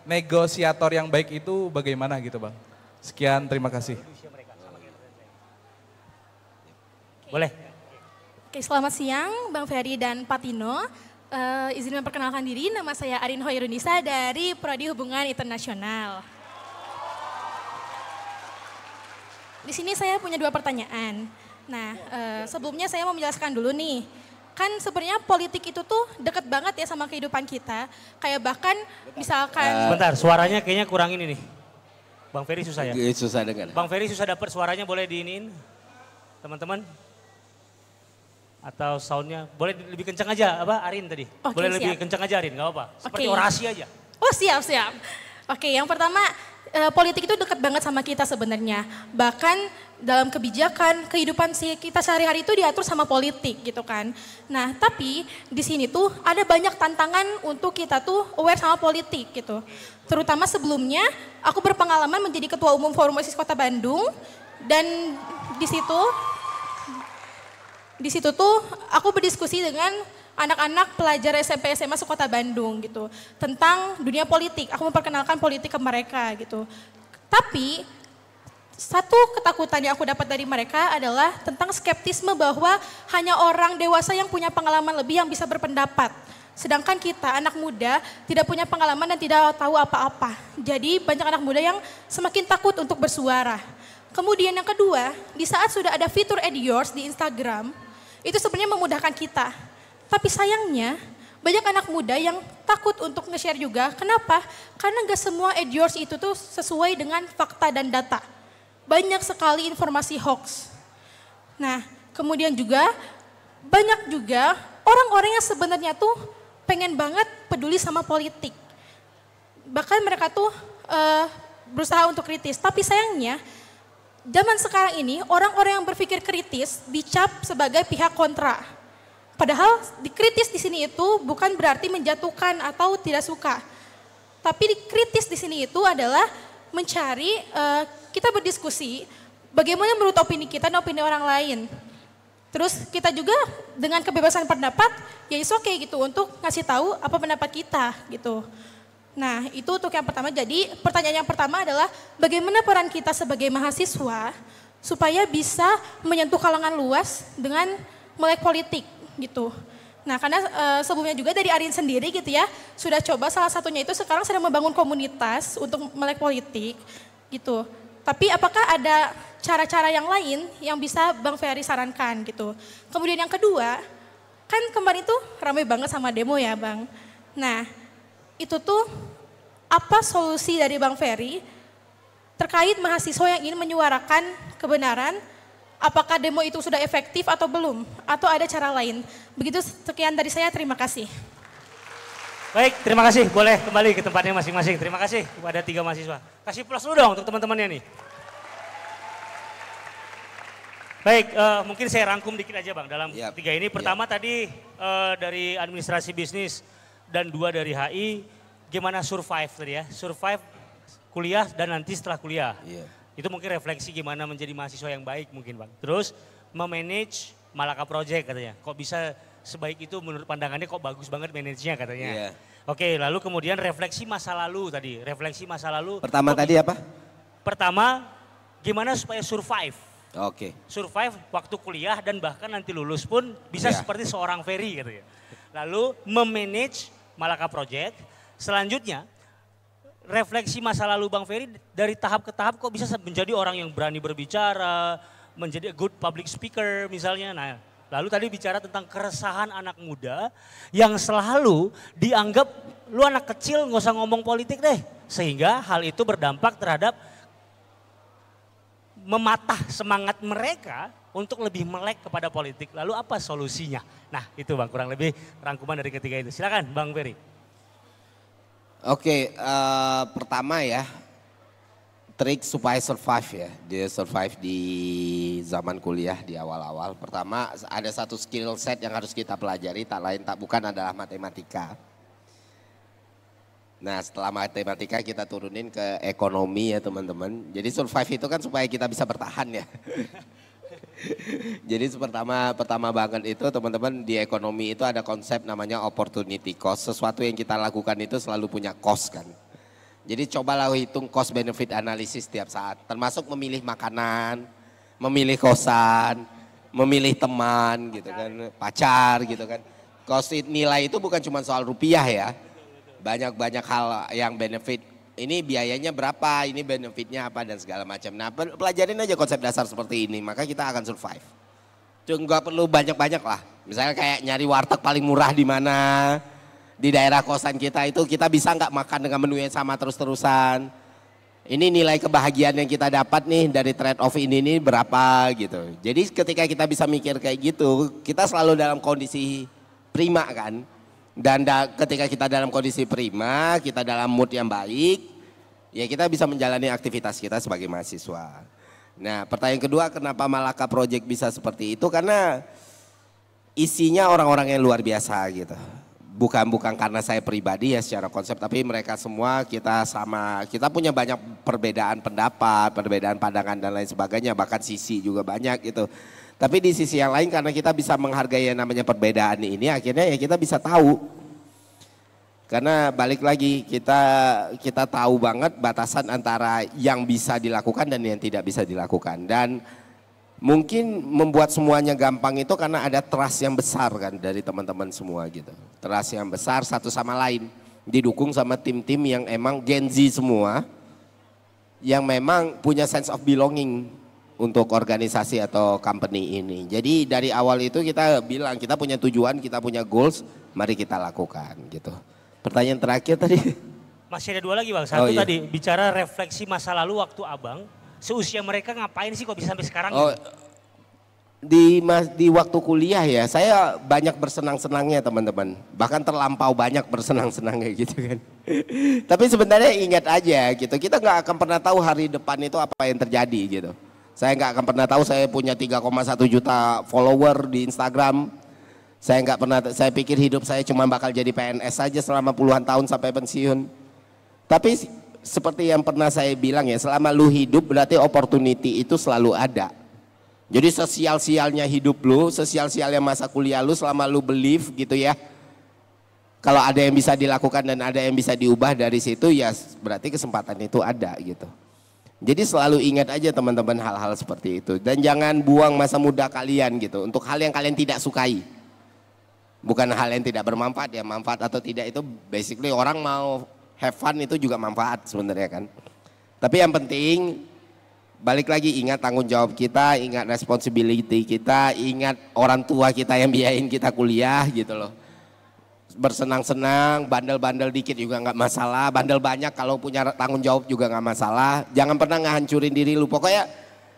negosiator yang baik itu bagaimana gitu Bang? Sekian, terima kasih. Boleh. Oke, selamat siang Bang Ferry dan Pak Tino. Izin memperkenalkan diri, nama saya Arin Hoirunisa dari Prodi Hubungan Internasional. Di sini saya punya 2 pertanyaan. Nah, sebelumnya saya mau menjelaskan dulu nih. Kan sebenarnya politik itu tuh deket banget ya sama kehidupan kita. Kayak bahkan misalkan... Sebentar, suaranya kayaknya kurang ini nih. Bang Ferry susah ya? Susah dengar. Bang Ferry susah dapat suaranya, boleh diinin teman-teman? Atau soundnya, boleh lebih kencang aja, apa Arin tadi? Oke, boleh siap. lebih kencang aja Arin, gak apa-apa. Seperti Oke. orasi aja. Oh siap. Oke, yang pertama politik itu dekat banget sama kita sebenarnya. Bahkan dalam kebijakan, kehidupan kita sehari-hari itu diatur sama politik gitu kan. Nah tapi di sini tuh ada banyak tantangan untuk kita tuh aware sama politik gitu. Terutama sebelumnya aku berpengalaman menjadi Ketua Umum Forum OSIS Kota Bandung. Dan di situ tuh aku berdiskusi dengan anak-anak pelajar SMP SMA Kota Bandung gitu tentang dunia politik. Aku memperkenalkan politik ke mereka gitu. Tapi satu ketakutan yang aku dapat dari mereka adalah tentang skeptisme bahwa hanya orang dewasa yang punya pengalaman lebih yang bisa berpendapat. Sedangkan kita anak muda tidak punya pengalaman dan tidak tahu apa-apa. Jadi banyak anak muda yang semakin takut untuk bersuara. Kemudian yang kedua, di saat sudah ada fitur Add Yours di Instagram, itu sebenarnya memudahkan kita. Tapi sayangnya banyak anak muda yang takut untuk nge-share juga. Kenapa? Karena gak semua Add Yours itu tuh sesuai dengan fakta dan data. Banyak sekali informasi hoax. Nah kemudian juga banyak juga orang-orang yang sebenarnya tuh pengen banget peduli sama politik. Bahkan mereka tuh berusaha untuk kritis. Tapi sayangnya zaman sekarang ini orang-orang yang berpikir kritis dicap sebagai pihak kontra. Padahal dikritis di sini itu bukan berarti menjatuhkan atau tidak suka. Tapi kritis di sini itu adalah mencari, kita berdiskusi bagaimana menurut opini kita dan opini orang lain. Terus kita juga dengan kebebasan pendapat, ya is okay gitu untuk ngasih tahu apa pendapat kita gitu. Nah itu untuk yang pertama. Jadi pertanyaan yang pertama adalah bagaimana peran kita sebagai mahasiswa supaya bisa menyentuh kalangan luas dengan melek politik gitu. Nah karena sebelumnya juga dari Arin sendiri gitu ya, sudah coba salah satunya itu sekarang sedang membangun komunitas untuk melek politik gitu. Tapi apakah ada cara-cara yang lain yang bisa Bang Ferry sarankan gitu. Kemudian yang kedua, kan kemarin tuh ramai banget sama demo ya Bang. Nah itu tuh apa solusi dari Bang Ferry terkait mahasiswa yang ingin menyuarakan kebenaran, apakah demo itu sudah efektif atau belum, atau ada cara lain. Begitu sekian dari saya, terima kasih. Baik, terima kasih. Boleh kembali ke tempatnya masing-masing. Terima kasih kepada 3 mahasiswa. Kasih plus dulu dong untuk teman-temannya nih. Baik, mungkin saya rangkum dikit aja Bang dalam 3 ini. Pertama tadi dari administrasi bisnis dan 2 dari HI, gimana survive tadi ya, survive kuliah dan nanti setelah kuliah. Itu mungkin refleksi gimana menjadi mahasiswa yang baik mungkin Bang. Terus memanage Malaka Project katanya, kok bisa sebaik itu menurut pandangannya, kok bagus banget manajenya katanya. Oke, lalu kemudian refleksi masa lalu tadi, refleksi masa lalu. Pertama tadi apa? Pertama, gimana supaya survive. Oke. Survive waktu kuliah dan bahkan nanti lulus pun bisa seperti seorang Ferry katanya. Lalu memanage Malaka Project. Selanjutnya, refleksi masa lalu Bang Ferry dari tahap ke tahap kok bisa menjadi orang yang berani berbicara, menjadi good public speaker misalnya. Nah, lalu tadi bicara tentang keresahan anak muda yang selalu dianggap lu anak kecil nggak usah ngomong politik deh. Sehingga hal itu berdampak terhadap mematah semangat mereka untuk lebih melek kepada politik. Lalu apa solusinya? Nah itu Bang kurang lebih rangkuman dari ketiga itu. Silakan Bang Ferry. Oke, pertama ya, trik supaya survive ya. Dia survive di zaman kuliah di awal-awal. Pertama ada satu skill set yang harus kita pelajari, tak lain tak bukan adalah matematika. Nah setelah matematika kita turunin ke ekonomi ya teman-teman. Jadi survive itu kan supaya kita bisa bertahan ya. Jadi pertama banget itu teman-teman di ekonomi itu ada konsep namanya opportunity cost. Sesuatu yang kita lakukan itu selalu punya cost kan. Jadi cobalah hitung cost benefit analysis setiap saat. Termasuk memilih makanan, memilih kosan, memilih teman gitu kan, pacar gitu kan. Cost nilai itu bukan cuma soal rupiah ya. Banyak hal yang benefit. Ini biayanya berapa, ini benefitnya apa dan segala macam. Nah pelajarin aja konsep dasar seperti ini, maka kita akan survive. Itu nggak perlu banyak-banyak lah. Misalnya kayak nyari warteg paling murah di mana, di daerah kosan kita itu kita bisa nggak makan dengan menu yang sama terus-terusan. Ini nilai kebahagiaan yang kita dapat nih dari trade off ini berapa gitu. Jadi ketika kita bisa mikir kayak gitu, kita selalu dalam kondisi prima kan. Dan ketika kita dalam kondisi prima, kita dalam mood yang baik, ya kita bisa menjalani aktivitas kita sebagai mahasiswa. Nah pertanyaan kedua, kenapa Malaka Project bisa seperti itu? Karena isinya orang-orang yang luar biasa gitu. Bukan karena saya pribadi ya secara konsep, tapi mereka semua kita sama, kita punya banyak perbedaan pendapat, perbedaan pandangan dan lain sebagainya, bahkan sisi juga banyak gitu. Tapi di sisi yang lain karena kita bisa menghargai yang namanya perbedaan ini, akhirnya ya kita bisa tahu. Karena balik lagi kita tahu banget batasan antara yang bisa dilakukan dan yang tidak bisa dilakukan. Dan mungkin membuat semuanya gampang itu karena ada trust yang besar kan dari teman-teman semua gitu. Trust yang besar satu sama lain. Didukung sama tim-tim yang emang Gen Z semua. Yang memang punya sense of belonging untuk organisasi atau company ini. Jadi dari awal itu kita bilang kita punya tujuan, kita punya goals, mari kita lakukan gitu. Pertanyaan terakhir tadi. Masih ada dua lagi Bang. Satu iya. tadi bicara refleksi masa lalu waktu Abang. Seusia mereka ngapain sih kok bisa sampai sekarang? Oh, di waktu kuliah ya saya banyak bersenang-senangnya teman-teman. Bahkan terlampau banyak bersenang-senangnya gitu kan. Tapi sebenarnya ingat aja gitu. Kita nggak akan pernah tahu hari depan itu apa yang terjadi gitu. Saya nggak akan pernah tahu saya punya 3,1 juta follower di Instagram. Saya pikir hidup saya cuma bakal jadi PNS saja selama puluhan tahun sampai pensiun. Tapi seperti yang pernah saya bilang ya, selama lu hidup berarti opportunity itu selalu ada. Jadi sesial-sialnya hidup lu, sesial-sialnya masa kuliah lu selama lu believe gitu ya. Kalau ada yang bisa dilakukan dan ada yang bisa diubah dari situ ya berarti kesempatan itu ada gitu. Jadi selalu ingat aja teman-teman hal-hal seperti itu. Dan jangan buang masa muda kalian gitu untuk hal yang kalian tidak sukai. Bukan hal yang tidak bermanfaat ya, manfaat atau tidak itu basically orang mau have fun itu juga manfaat sebenarnya kan. Tapi yang penting balik lagi ingat tanggung jawab kita, ingat responsibility kita, ingat orang tua kita yang biayain kita kuliah gitu loh. Bersenang-senang, bandel-bandel dikit juga nggak masalah, bandel banyak kalau punya tanggung jawab juga nggak masalah. Jangan pernah ngehancurin diri lu. Pokoknya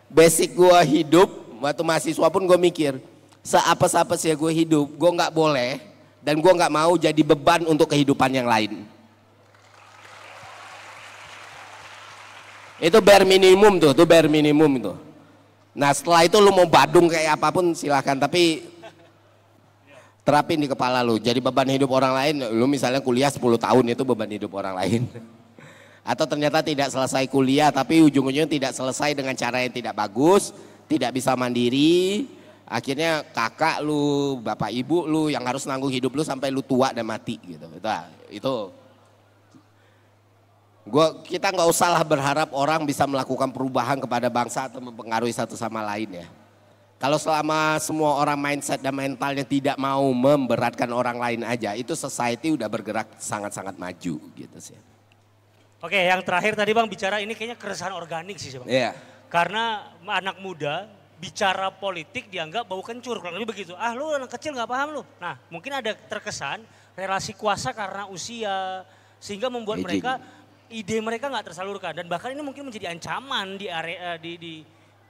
basic gue hidup waktu mahasiswa pun gue mikir, seapa-apa sih gue hidup, gue nggak boleh dan gue nggak mau jadi beban untuk kehidupan yang lain. Itu bare minimum tuh bare minimum tuh. Nah setelah itu lu mau badung kayak apapun silahkan, tapi terapin di kepala lu. Jadi beban hidup orang lain, lu misalnya kuliah 10 tahun itu beban hidup orang lain. Atau ternyata tidak selesai kuliah tapi ujung-ujungnya tidak selesai dengan cara yang tidak bagus, tidak bisa mandiri. Akhirnya kakak lu, bapak ibu lu yang harus nanggung hidup lu sampai lu tua dan mati gitu. Itu. Kita nggak usah lah berharap orang bisa melakukan perubahan kepada bangsa atau mempengaruhi satu sama lain ya. Kalau selama semua orang mindset dan mentalnya tidak mau memberatkan orang lain aja, itu society udah bergerak sangat-sangat maju gitu sih. Oke, yang terakhir tadi Bang bicara ini kayaknya keresahan organik sih Bang. Iya. Karena anak muda bicara politik dianggap bau kencur, kurang lebih begitu. Ah lu anak kecil nggak paham lu. Nah mungkin ada terkesan relasi kuasa karena usia sehingga membuat mereka ide mereka nggak tersalurkan dan bahkan ini mungkin menjadi ancaman di area di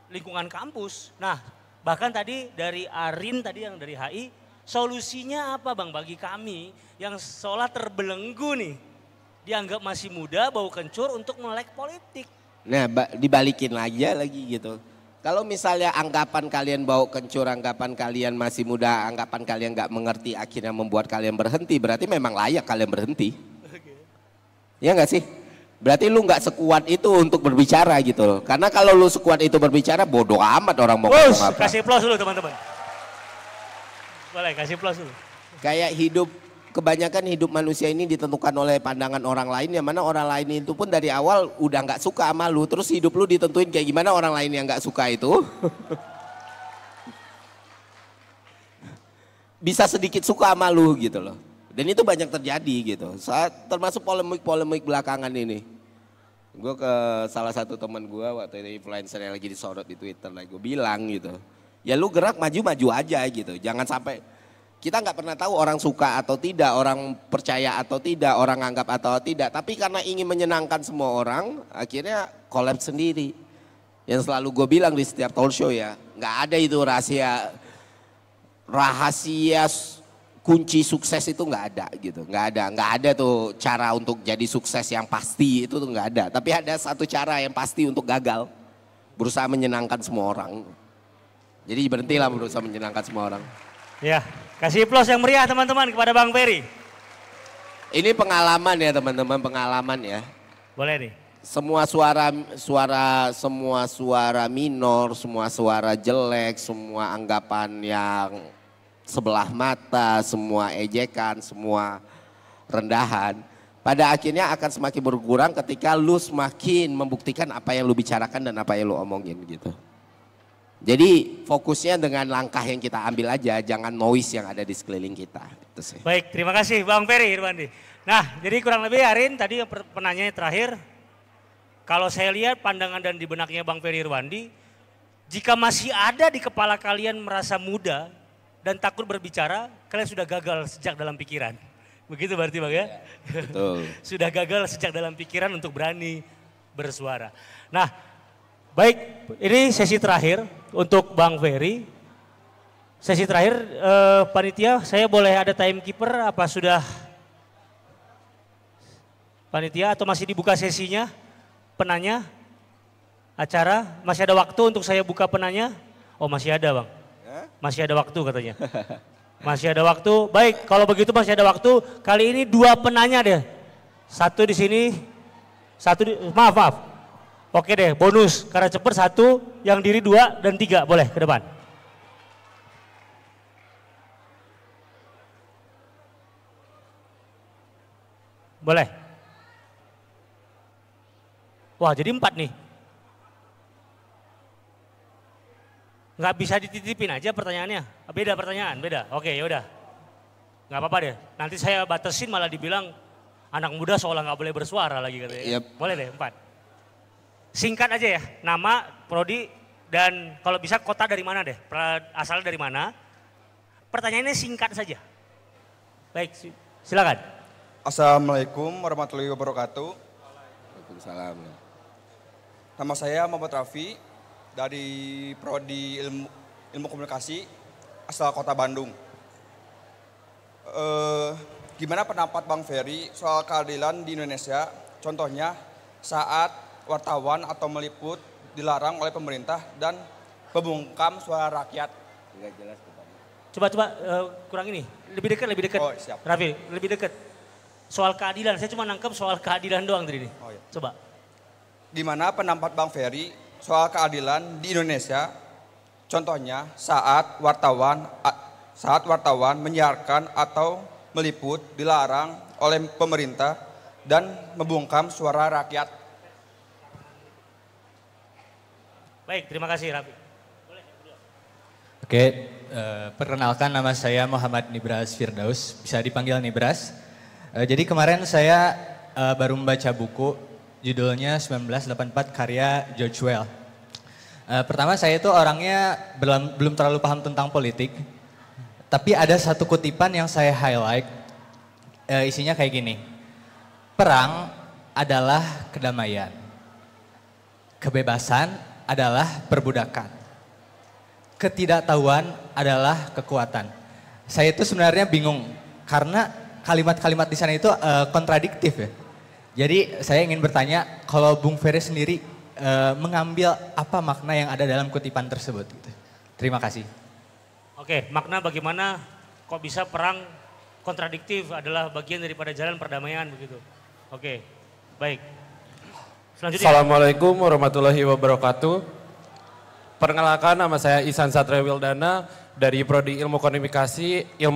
lingkungan kampus. Nah bahkan tadi dari Arin tadi yang dari HI, solusinya apa Bang bagi kami yang seolah terbelenggu nih, dianggap masih muda, bau kencur untuk melek politik. Nah dibalikin aja lagi gitu. Kalau misalnya anggapan kalian bau kencur, anggapan kalian masih muda, anggapan kalian nggak mengerti akhirnya membuat kalian berhenti, berarti memang layak kalian berhenti. Ya nggak sih? Berarti lu nggak sekuat itu untuk berbicara gitu loh. Karena kalau lu sekuat itu berbicara bodoh amat orang mau ngomong apa. Kasih plus dulu teman-teman. Boleh kasih plus dulu. Kayak hidup, kebanyakan hidup manusia ini ditentukan oleh pandangan orang lain. Yang mana orang lain itu pun dari awal udah nggak suka sama lu. Terus hidup lu ditentuin kayak gimana orang lain yang nggak suka itu. bisa sedikit suka sama lu gitu loh. Dan itu banyak terjadi gitu. Termasuk polemik belakangan ini. Gue ke salah satu teman gue waktu itu influencer yang lagi disorot di Twitter lagi. Gue bilang gitu. Ya lu gerak maju-maju aja gitu. Jangan sampai kita nggak pernah tahu orang suka atau tidak, orang percaya atau tidak, orang anggap atau tidak. Tapi karena ingin menyenangkan semua orang, akhirnya collab sendiri. Yang selalu gue bilang di setiap talk show ya, nggak ada itu rahasia kunci sukses itu nggak ada gitu, nggak ada tuh cara untuk jadi sukses yang pasti itu tuh nggak ada. Tapi ada satu cara yang pasti untuk gagal, berusaha menyenangkan semua orang. Jadi berhentilah berusaha menyenangkan semua orang. Ya, kasih aplaus yang meriah teman-teman kepada Bang Ferry. Ini pengalaman ya teman-teman, pengalaman ya. Boleh nih. Semua suara minor, semua suara jelek, semua anggapan yang sebelah mata, semua ejekan, semua rendahan. Pada akhirnya akan semakin berkurang ketika lu semakin membuktikan apa yang lu bicarakan dan apa yang lu omongin gitu. Jadi fokusnya dengan langkah yang kita ambil aja, jangan noise yang ada di sekeliling kita. Itu sih. Baik, terima kasih Bang Ferry Irwandi. Nah, jadi kurang lebih Arin tadi penanyanya terakhir. Kalau saya lihat pandangan dan di benaknya Bang Ferry Irwandi, jika masih ada di kepala kalian merasa muda dan takut berbicara, kalian sudah gagal sejak dalam pikiran. Begitu berarti Bang ya? Betul. Sudah gagal sejak dalam pikiran untuk berani bersuara. Nah, baik, ini sesi terakhir untuk Bang Ferry. Sesi terakhir, panitia saya boleh ada timekeeper apa sudah panitia atau masih dibuka sesinya? Penanya, acara, masih ada waktu untuk saya buka penanya? Oh masih ada Bang, masih ada waktu katanya. Masih ada waktu, baik kalau begitu masih ada waktu. Kali ini 2 penanya deh, satu di sini, maaf. Oke deh, bonus karena cepat 1, yang diri 2 dan 3 boleh ke depan. Boleh. Wah jadi 4 nih. Nggak bisa dititipin aja pertanyaannya. Beda pertanyaan, beda. Oke yaudah. Nggak apa-apa deh. Nanti saya batasin malah dibilang anak muda seolah nggak boleh bersuara lagi katanya. Yep. Boleh deh 4. Singkat aja ya, nama, prodi, dan kalau bisa kota dari mana deh. Asal dari mana. Pertanyaannya singkat saja. Baik, silakan. Assalamualaikum warahmatullahi wabarakatuh. Waalaikumsalam. Nama saya Muhammad Raffi dari Prodi Ilmu Komunikasi asal Kota Bandung. Gimana pendapat Bang Ferry soal keadilan di Indonesia? Contohnya saat wartawan atau meliput dilarang oleh pemerintah dan membungkam suara rakyat. Enggak jelas. Coba kurang ini, lebih dekat. Oh, siap. Raffi, lebih dekat. Soal keadilan, saya cuma nangkep soal keadilan doang tadi nih. Oh, iya. Coba. Gimana pendapat Bang Ferry soal keadilan di Indonesia? Contohnya saat wartawan menyiarkan atau meliput dilarang oleh pemerintah dan membungkam suara rakyat. Baik, terima kasih Raffi. Oke, perkenalkan nama saya Muhammad Nibras Firdaus, bisa dipanggil Nibras. Jadi kemarin saya baru membaca buku judulnya 1984 karya George Well. Pertama saya itu orangnya belum terlalu paham tentang politik. Tapi ada satu kutipan yang saya highlight. Isinya kayak gini. Perang adalah kedamaian. Kebebasan adalah perbudakan. Ketidaktahuan adalah kekuatan. Saya itu sebenarnya bingung karena kalimat-kalimat di sana itu kontradiktif ya. Jadi saya ingin bertanya, kalau Bung Ferry sendiri mengambil apa makna yang ada dalam kutipan tersebut? Gitu. Terima kasih. Oke, makna bagaimana kok bisa perang kontradiktif adalah bagian daripada jalan perdamaian begitu. Oke, baik. Selanjutnya. Assalamualaikum warahmatullahi wabarakatuh. Perkenalkan nama saya Ihsan Satria Wildana dari Prodi Ilmu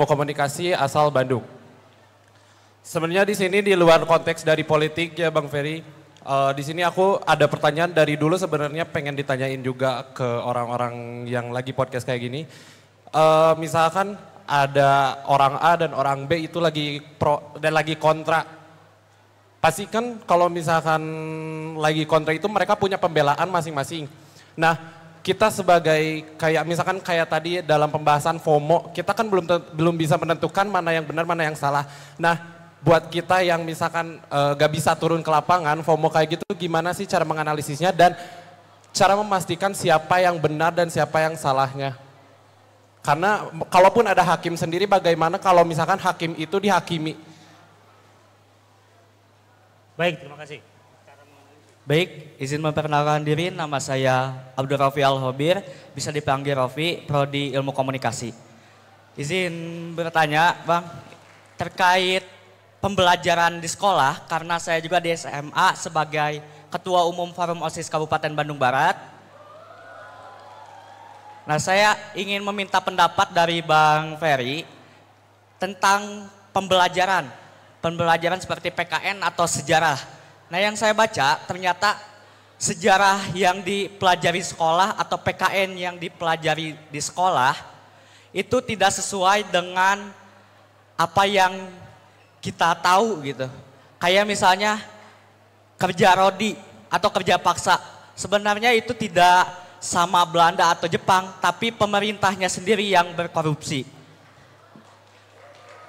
Komunikasi asal Bandung. Sebenarnya di sini di luar konteks dari politik ya Bang Ferry. Di sini aku ada pertanyaan dari dulu sebenarnya pengen ditanyain juga ke orang-orang yang lagi podcast kayak gini. Misalkan ada orang A dan orang B itu lagi pro dan lagi kontra. Pasti kan kalau misalkan lagi kontra itu mereka punya pembelaan masing-masing. Nah, kita sebagai misalkan kayak tadi dalam pembahasan FOMO, kita kan belum bisa menentukan mana yang benar, mana yang salah. Nah, buat kita yang misalkan gak bisa turun ke lapangan, FOMO kayak gitu, gimana sih cara menganalisisnya dan cara memastikan siapa yang benar dan siapa yang salahnya? Karena kalaupun ada hakim sendiri, bagaimana kalau misalkan hakim itu dihakimi? Baik, terima kasih. Baik, izin memperkenalkan diri, nama saya Abdul Rafi Al-Hobir, bisa dipanggil Rofi, Prodi Ilmu Komunikasi. Izin bertanya, Bang, terkait pembelajaran di sekolah, karena saya juga di SMA sebagai Ketua Umum Forum OSIS Kabupaten Bandung Barat. Nah, saya ingin meminta pendapat dari Bang Ferry tentang pembelajaran seperti PKN atau sejarah. Nah, yang saya baca ternyata sejarah yang dipelajari sekolah atau PKN yang dipelajari di sekolah itu tidak sesuai dengan apa yang kita tahu gitu. Kayak misalnya kerja rodi atau kerja paksa. Sebenarnya itu tidak sama Belanda atau Jepang, tapi pemerintahnya sendiri yang berkorupsi.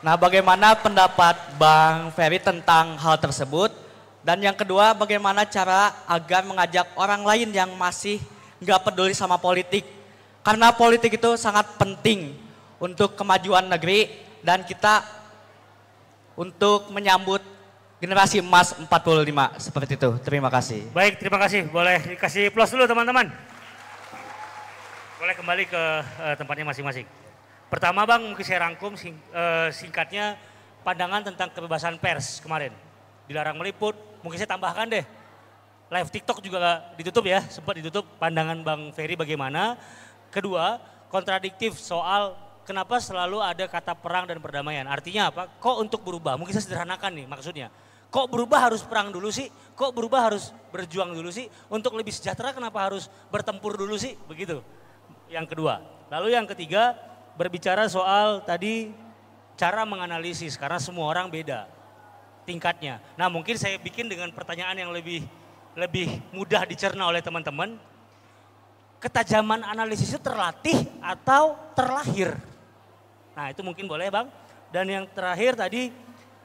Nah, bagaimana pendapat Bang Ferry tentang hal tersebut? Dan yang kedua, bagaimana cara agar mengajak orang lain yang masih nggak peduli sama politik? Karena politik itu sangat penting untuk kemajuan negeri dan kita untuk menyambut generasi emas 45 seperti itu. Terima kasih. Baik, terima kasih. Boleh dikasih plus dulu teman-teman. Boleh kembali ke tempatnya masing-masing. Pertama Bang, mungkin saya rangkum singkatnya pandangan tentang kebebasan pers kemarin. Dilarang meliput, mungkin saya tambahkan deh. Live TikTok juga ditutup ya, sempat ditutup. Pandangan Bang Ferry bagaimana? Kedua, kontradiktif soal kenapa selalu ada kata perang dan perdamaian. Artinya apa? Kok untuk berubah? Mungkin saya sederhanakan nih maksudnya. Kok berubah harus perang dulu sih? Kok berubah harus berjuang dulu sih? Untuk lebih sejahtera kenapa harus bertempur dulu sih? Begitu. Yang kedua. Lalu yang ketiga, berbicara soal tadi cara menganalisis karena semua orang beda tingkatnya. Nah, mungkin saya bikin dengan pertanyaan yang lebih mudah dicerna oleh teman-teman. Ketajaman analisis itu terlatih atau terlahir? Nah, itu mungkin boleh Bang. Dan yang terakhir tadi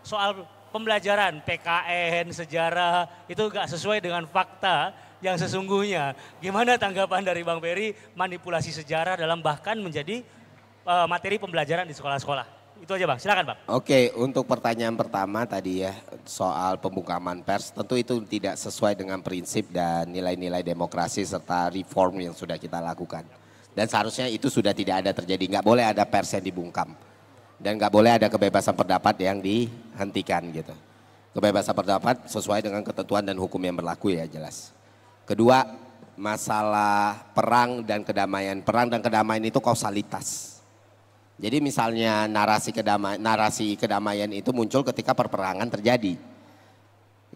soal pembelajaran PKN, sejarah itu gak sesuai dengan fakta yang sesungguhnya. Gimana tanggapan dari Bang Ferry manipulasi sejarah dalam bahkan menjadi materi pembelajaran di sekolah-sekolah? Itu aja Bang, silakan Bang. Oke, untuk pertanyaan pertama tadi ya soal pembungkaman pers, tentu itu tidak sesuai dengan prinsip dan nilai-nilai demokrasi serta reform yang sudah kita lakukan. Dan seharusnya itu sudah tidak ada terjadi, nggak boleh ada pers yang dibungkam. Dan nggak boleh ada kebebasan pendapat yang dihentikan gitu. Kebebasan pendapat sesuai dengan ketentuan dan hukum yang berlaku ya jelas. Kedua, masalah perang dan kedamaian. Perang dan kedamaian itu kausalitas. Jadi misalnya narasi kedamaian itu muncul ketika perperangan terjadi.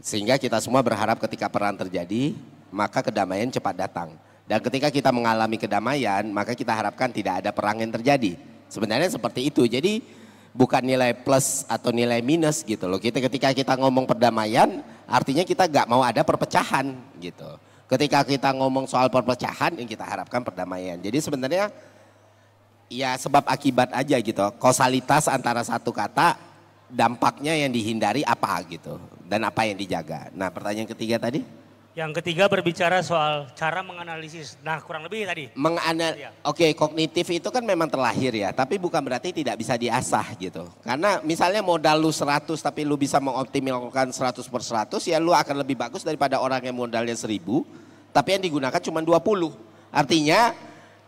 Sehingga kita semua berharap ketika perang terjadi, maka kedamaian cepat datang. Dan ketika kita mengalami kedamaian, maka kita harapkan tidak ada perang yang terjadi. Sebenarnya seperti itu. Jadi bukan nilai plus atau nilai minus gitu loh. Ketika kita ngomong perdamaian, artinya kita gak mau ada perpecahan gitu. Ketika kita ngomong soal perpecahan, yang kita harapkan perdamaian. Jadi sebenarnya ya sebab akibat aja gitu. Kausalitas antara satu kata, dampaknya yang dihindari apa gitu. Dan apa yang dijaga. Nah, pertanyaan ketiga tadi? Yang ketiga berbicara soal cara menganalisis. Nah, kurang lebih tadi. Oke, kognitif itu kan memang terlahir ya. Tapi bukan berarti tidak bisa diasah gitu. Karena misalnya modal lu 100 tapi lu bisa mengoptimalkan 100/100 ya lu akan lebih bagus daripada orang yang modalnya 1000 tapi yang digunakan cuma 20. Artinya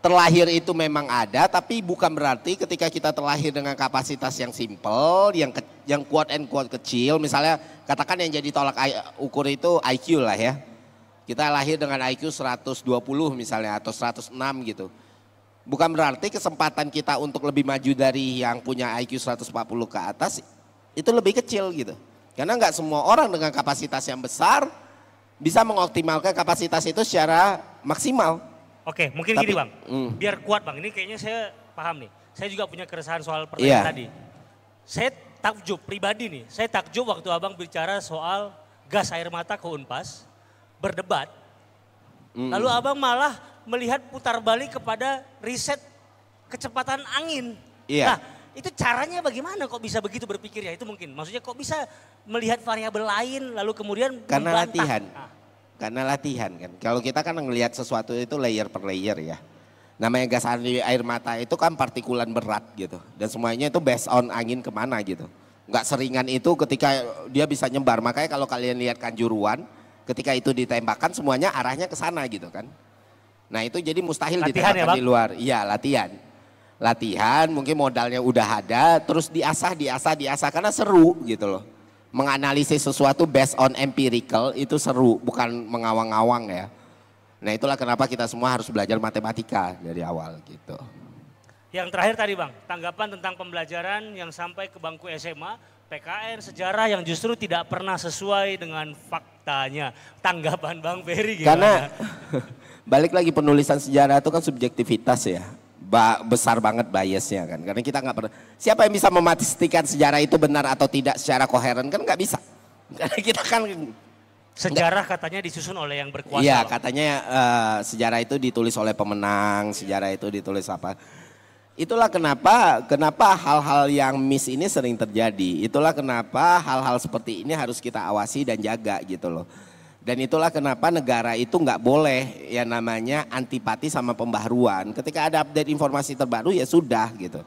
terlahir itu memang ada, tapi bukan berarti ketika kita terlahir dengan kapasitas yang simple, yang quote and quote kecil, misalnya katakan yang jadi tolak ukur itu IQ lah ya. Kita lahir dengan IQ 120 misalnya atau 106 gitu. Bukan berarti kesempatan kita untuk lebih maju dari yang punya IQ 140 ke atas itu lebih kecil gitu. Karena nggak semua orang dengan kapasitas yang besar bisa mengoptimalkan kapasitas itu secara maksimal. Oke, mungkin gini Bang, biar kuat Bang, ini kayaknya saya paham nih. saya juga punya keresahan soal pertanyaan Iya. tadi. Saya takjub pribadi nih, saya takjub waktu abang bicara soal gas air mata ke Unpas, berdebat. Lalu abang malah melihat putar balik kepada riset kecepatan angin. Iya. Nah itu caranya bagaimana kok bisa begitu berpikir ya itu mungkin. Maksudnya kok bisa melihat variabel lain lalu kemudian Karena membantah. latihan. Karena latihan kan. Kalau kita kan ngelihat sesuatu itu layer per layer ya. Namanya gas air mata itu kan partikulan berat gitu. Dan semuanya itu based on angin kemana gitu. Nggak seringan itu ketika dia bisa nyebar. Makanya kalau kalian lihat Kanjuruan, ketika itu ditembakkan semuanya arahnya ke sana gitu kan. Nah itu jadi mustahil Latihan ditembakkan ya, di luar. Iya latihan. Latihan mungkin modalnya udah ada, terus diasah karena seru gitu loh. Menganalisis sesuatu based on empirical itu seru, bukan mengawang-awang ya. Nah itulah kenapa kita semua harus belajar matematika dari awal gitu. Yang terakhir tadi Bang, tanggapan tentang pembelajaran yang sampai ke bangku SMA, PKN, sejarah yang justru tidak pernah sesuai dengan faktanya. Tanggapan Bang Ferry gimana? Karena balik lagi penulisan sejarah itu kan subjektivitas ya. Besar banget biasnya kan. Karena kita nggak pernah, siapa yang bisa memastikan sejarah itu benar atau tidak secara koheren kan nggak bisa. Karena kita kan sejarah katanya disusun oleh yang berkuasa. Iya Bang. katanya sejarah itu ditulis oleh pemenang, sejarah itu ditulis apa. Itulah kenapa hal-hal yang miss ini sering terjadi. Itulah kenapa hal-hal seperti ini harus kita awasi dan jaga gitu loh. Dan itulah kenapa negara itu nggak boleh yang namanya antipati sama pembaharuan. Ketika ada update informasi terbaru ya sudah gitu.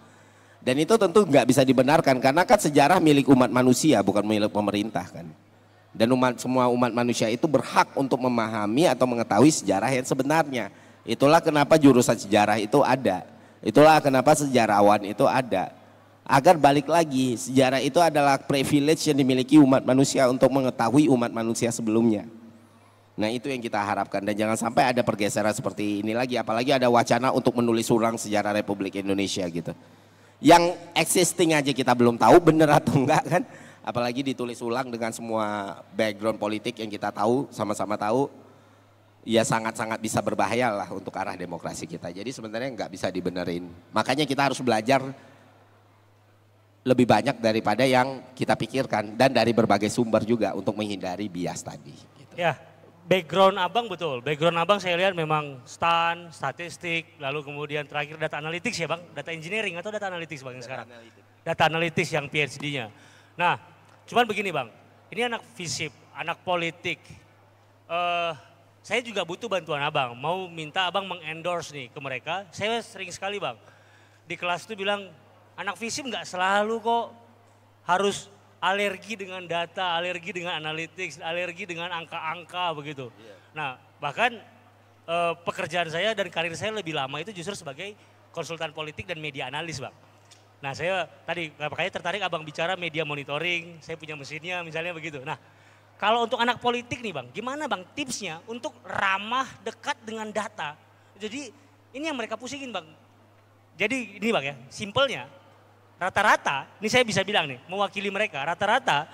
Dan itu tentu nggak bisa dibenarkan karena kan sejarah milik umat manusia bukan milik pemerintah kan. Dan semua umat manusia itu berhak untuk memahami atau mengetahui sejarah yang sebenarnya. Itulah kenapa jurusan sejarah itu ada. Itulah kenapa sejarawan itu ada. Agar balik lagi sejarah itu adalah privilege yang dimiliki umat manusia untuk mengetahui umat manusia sebelumnya. Nah itu yang kita harapkan dan jangan sampai ada pergeseran seperti ini lagi. Apalagi ada wacana untuk menulis ulang sejarah Republik Indonesia gitu. Yang existing aja kita belum tahu bener atau enggak kan. Apalagi ditulis ulang dengan semua background politik yang kita tahu, sama-sama tahu. Ya sangat-sangat bisa berbahaya lah untuk arah demokrasi kita. Jadi sebenarnya nggak bisa dibenerin. Makanya kita harus belajar lebih banyak daripada yang kita pikirkan. Dan dari berbagai sumber juga untuk menghindari bias tadi. Gitu. Ya. Background abang betul, background abang saya lihat memang statistik, lalu kemudian terakhir data analytics ya bang, data engineering atau data analytics bang yang sekarang? Data analytics yang PhD-nya. Nah, cuman begini bang, ini anak FISIP, anak politik, saya juga butuh bantuan abang, mau minta abang mengendorse nih ke mereka, saya sering sekali bang, di kelas itu bilang anak FISIP nggak selalu kok harus alergi dengan data, alergi dengan analytics, alergi dengan angka-angka begitu. Nah bahkan pekerjaan saya dan karir saya lebih lama itu justru sebagai konsultan politik dan media analis bang. Nah saya tadi makanya tertarik abang bicara media monitoring, saya punya mesinnya misalnya begitu. Nah kalau untuk anak politik nih bang, gimana bang tipsnya untuk ramah dekat dengan data. Jadi ini yang mereka pusingin bang. Jadi ini bang ya, simpelnya. Rata-rata, ini saya bisa bilang nih, mewakili mereka, rata-rata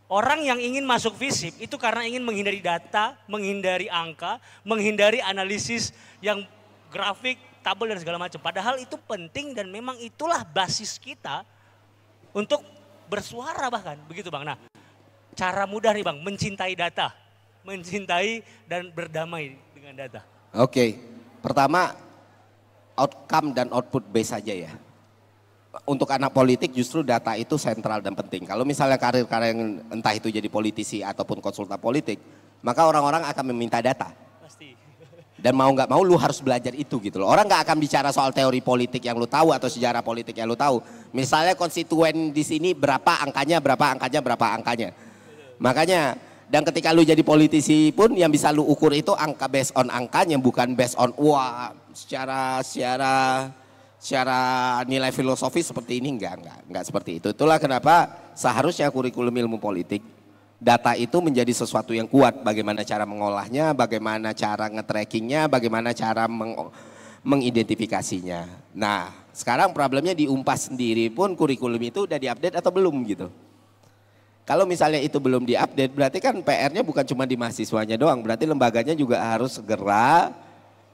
orang yang ingin masuk FISIP itu karena ingin menghindari data, menghindari angka, menghindari analisis yang grafik, tabel dan segala macam. Padahal itu penting dan memang itulah basis kita untuk bersuara bahkan, begitu bang. Nah, cara mudah nih bang, mencintai data, mencintai dan berdamai dengan data. Oke, pertama outcome dan output base saja ya. Untuk anak politik justru data itu sentral dan penting. Kalau misalnya karir-karir yang entah itu jadi politisi ataupun konsultan politik, maka orang-orang akan meminta data. Pasti. Dan mau nggak mau lu harus belajar itu gitu loh. Orang nggak akan bicara soal teori politik yang lu tahu atau sejarah politik yang lu tahu. Misalnya konstituen di sini berapa angkanya. Makanya dan ketika lu jadi politisi pun yang bisa lu ukur itu angka based on angkanya bukan based on wah secara nilai filosofis seperti ini enggak seperti itu. Itulah kenapa seharusnya kurikulum ilmu politik data itu menjadi sesuatu yang kuat. Bagaimana cara mengolahnya, bagaimana cara nge-trackingnya, bagaimana cara mengidentifikasinya. Nah sekarang problemnya di Unpas sendiri pun kurikulum itu udah diupdate atau belum gitu. Kalau misalnya itu belum diupdate berarti kan PR-nya bukan cuma di mahasiswanya doang. Berarti lembaganya juga harus segera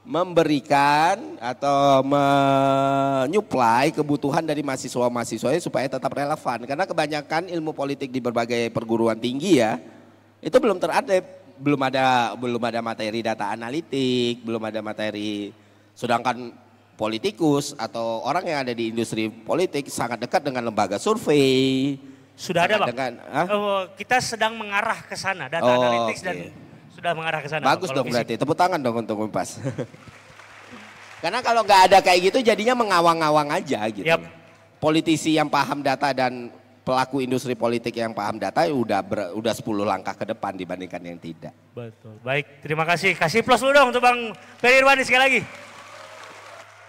memberikan atau menyuplai kebutuhan dari mahasiswa-mahasiswanya supaya tetap relevan. Karena kebanyakan ilmu politik di berbagai perguruan tinggi ya, itu belum belum ada materi data analitik, belum ada materi, sedangkan politikus atau orang yang ada di industri politik sangat dekat dengan lembaga survei. Sudah ada Bang, kita sedang mengarah ke sana, data analitik dan sudah mengarah ke sana. Bagus dong berarti, tepuk tangan dong untuk Unpas. Karena kalau nggak ada kayak gitu jadinya mengawang-awang aja gitu. Yep. Politisi yang paham data dan pelaku industri politik yang paham data udah 10 langkah ke depan dibandingkan yang tidak. Betul, baik terima kasih. Kasih plus dulu dong untuk Bang Ferry Irwandi sekali lagi.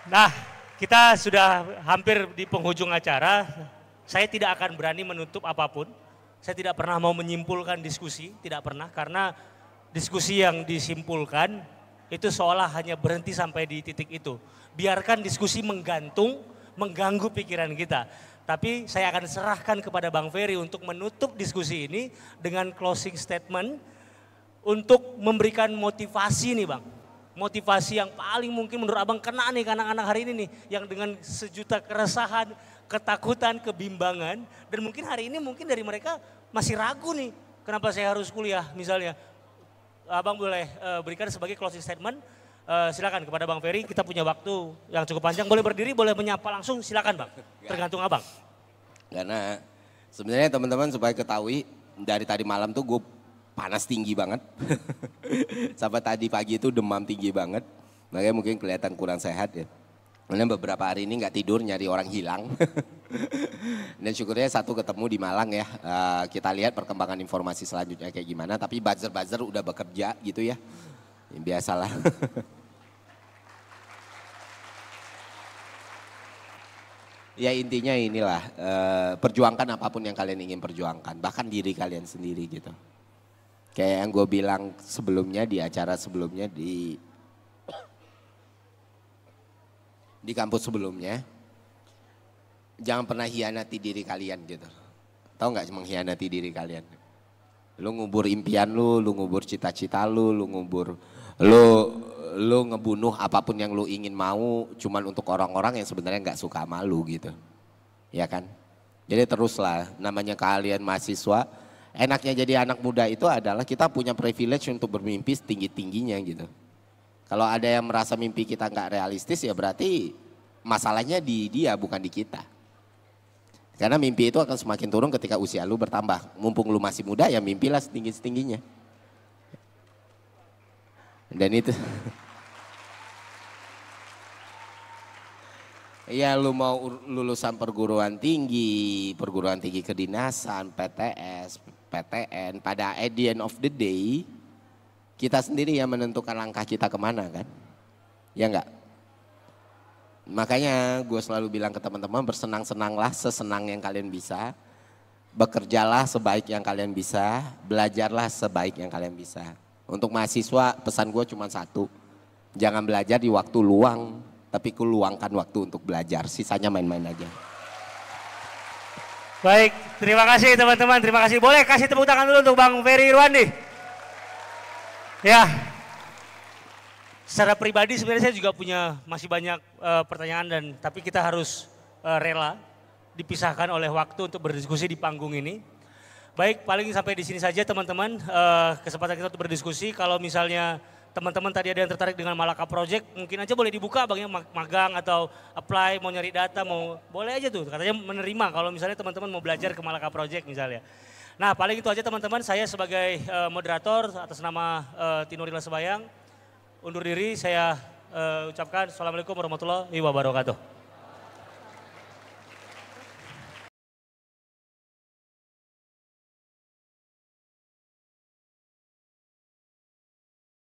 Nah kita sudah hampir di penghujung acara. Saya tidak akan berani menutup apapun. Saya tidak pernah mau menyimpulkan diskusi, tidak pernah. Karena diskusi yang disimpulkan itu seolah hanya berhenti sampai di titik itu. Biarkan diskusi menggantung, mengganggu pikiran kita. Tapi saya akan serahkan kepada Bang Ferry untuk menutup diskusi ini dengan closing statement untuk memberikan motivasi nih Bang. Motivasi yang paling mungkin menurut Abang kena nih ke anak-anak hari ini nih. Yang dengan sejuta keresahan, ketakutan, kebimbangan. Dan mungkin hari ini mungkin dari mereka masih ragu nih. Kenapa saya harus kuliah misalnya. Abang boleh berikan sebagai closing statement. Silakan kepada Bang Ferry, kita punya waktu yang cukup panjang. Boleh berdiri, boleh menyapa langsung, silakan Bang. Tergantung Abang. Karena sebenarnya teman-teman supaya ketahui dari tadi malam tuh gue panas tinggi banget. Sampai tadi pagi itu demam tinggi banget. Makanya mungkin kelihatan kurang sehat ya. Karena beberapa hari ini nggak tidur nyari orang hilang. Dan syukurnya satu ketemu di Malang ya. Kita lihat perkembangan informasi selanjutnya kayak gimana. Tapi buzzer-buzzer udah bekerja gitu ya. Biasalah. Ya intinya inilah, perjuangkan apapun yang kalian ingin perjuangkan. Bahkan diri kalian sendiri gitu. Kayak yang gue bilang sebelumnya di acara sebelumnya di kampus sebelumnya, jangan pernah hianati diri kalian gitu. Tahu nggak mengkhianati diri kalian? Lu ngubur impian lu ngubur cita-cita lu ngubur, lu ngebunuh apapun yang lu ingin mau cuman untuk orang-orang yang sebenarnya nggak suka sama lu gitu. Ya kan? Jadi teruslah, namanya kalian mahasiswa, enaknya jadi anak muda itu adalah kita punya privilege untuk bermimpi setinggi-tingginya gitu. Kalau ada yang merasa mimpi kita nggak realistis ya berarti masalahnya di dia bukan di kita. Karena mimpi itu akan semakin turun ketika usia lu bertambah. Mumpung lu masih muda ya mimpilah setinggi-tingginya. Dan itu. Ya lu mau lulusan perguruan tinggi kedinasan, PTS, PTN. Pada at the end of the day kita sendiri yang menentukan langkah kita kemana kan. Ya enggak? Makanya gue selalu bilang ke teman-teman bersenang-senanglah sesenang yang kalian bisa. Bekerjalah sebaik yang kalian bisa, belajarlah sebaik yang kalian bisa. Untuk mahasiswa pesan gue cuma satu, jangan belajar di waktu luang, tapi luangkan waktu untuk belajar, sisanya main-main aja. Baik, terima kasih teman-teman, terima kasih. Boleh kasih tepuk tangan dulu untuk Bang Ferry Irwandi. Ya, secara pribadi sebenarnya saya juga punya masih banyak pertanyaan tapi kita harus rela dipisahkan oleh waktu untuk berdiskusi di panggung ini. Baik, paling sampai di sini saja teman-teman kesempatan kita untuk berdiskusi. Kalau misalnya teman-teman tadi ada yang tertarik dengan Malaka Project, mungkin aja boleh dibuka Bang ya, magang atau apply, mau nyari data, boleh aja tuh. Katanya menerima kalau misalnya teman-teman mau belajar ke Malaka Project misalnya. Nah paling itu aja teman-teman, saya sebagai moderator atas nama Tinurila Sebayang undur diri, saya ucapkan Assalamualaikum warahmatullahi wabarakatuh.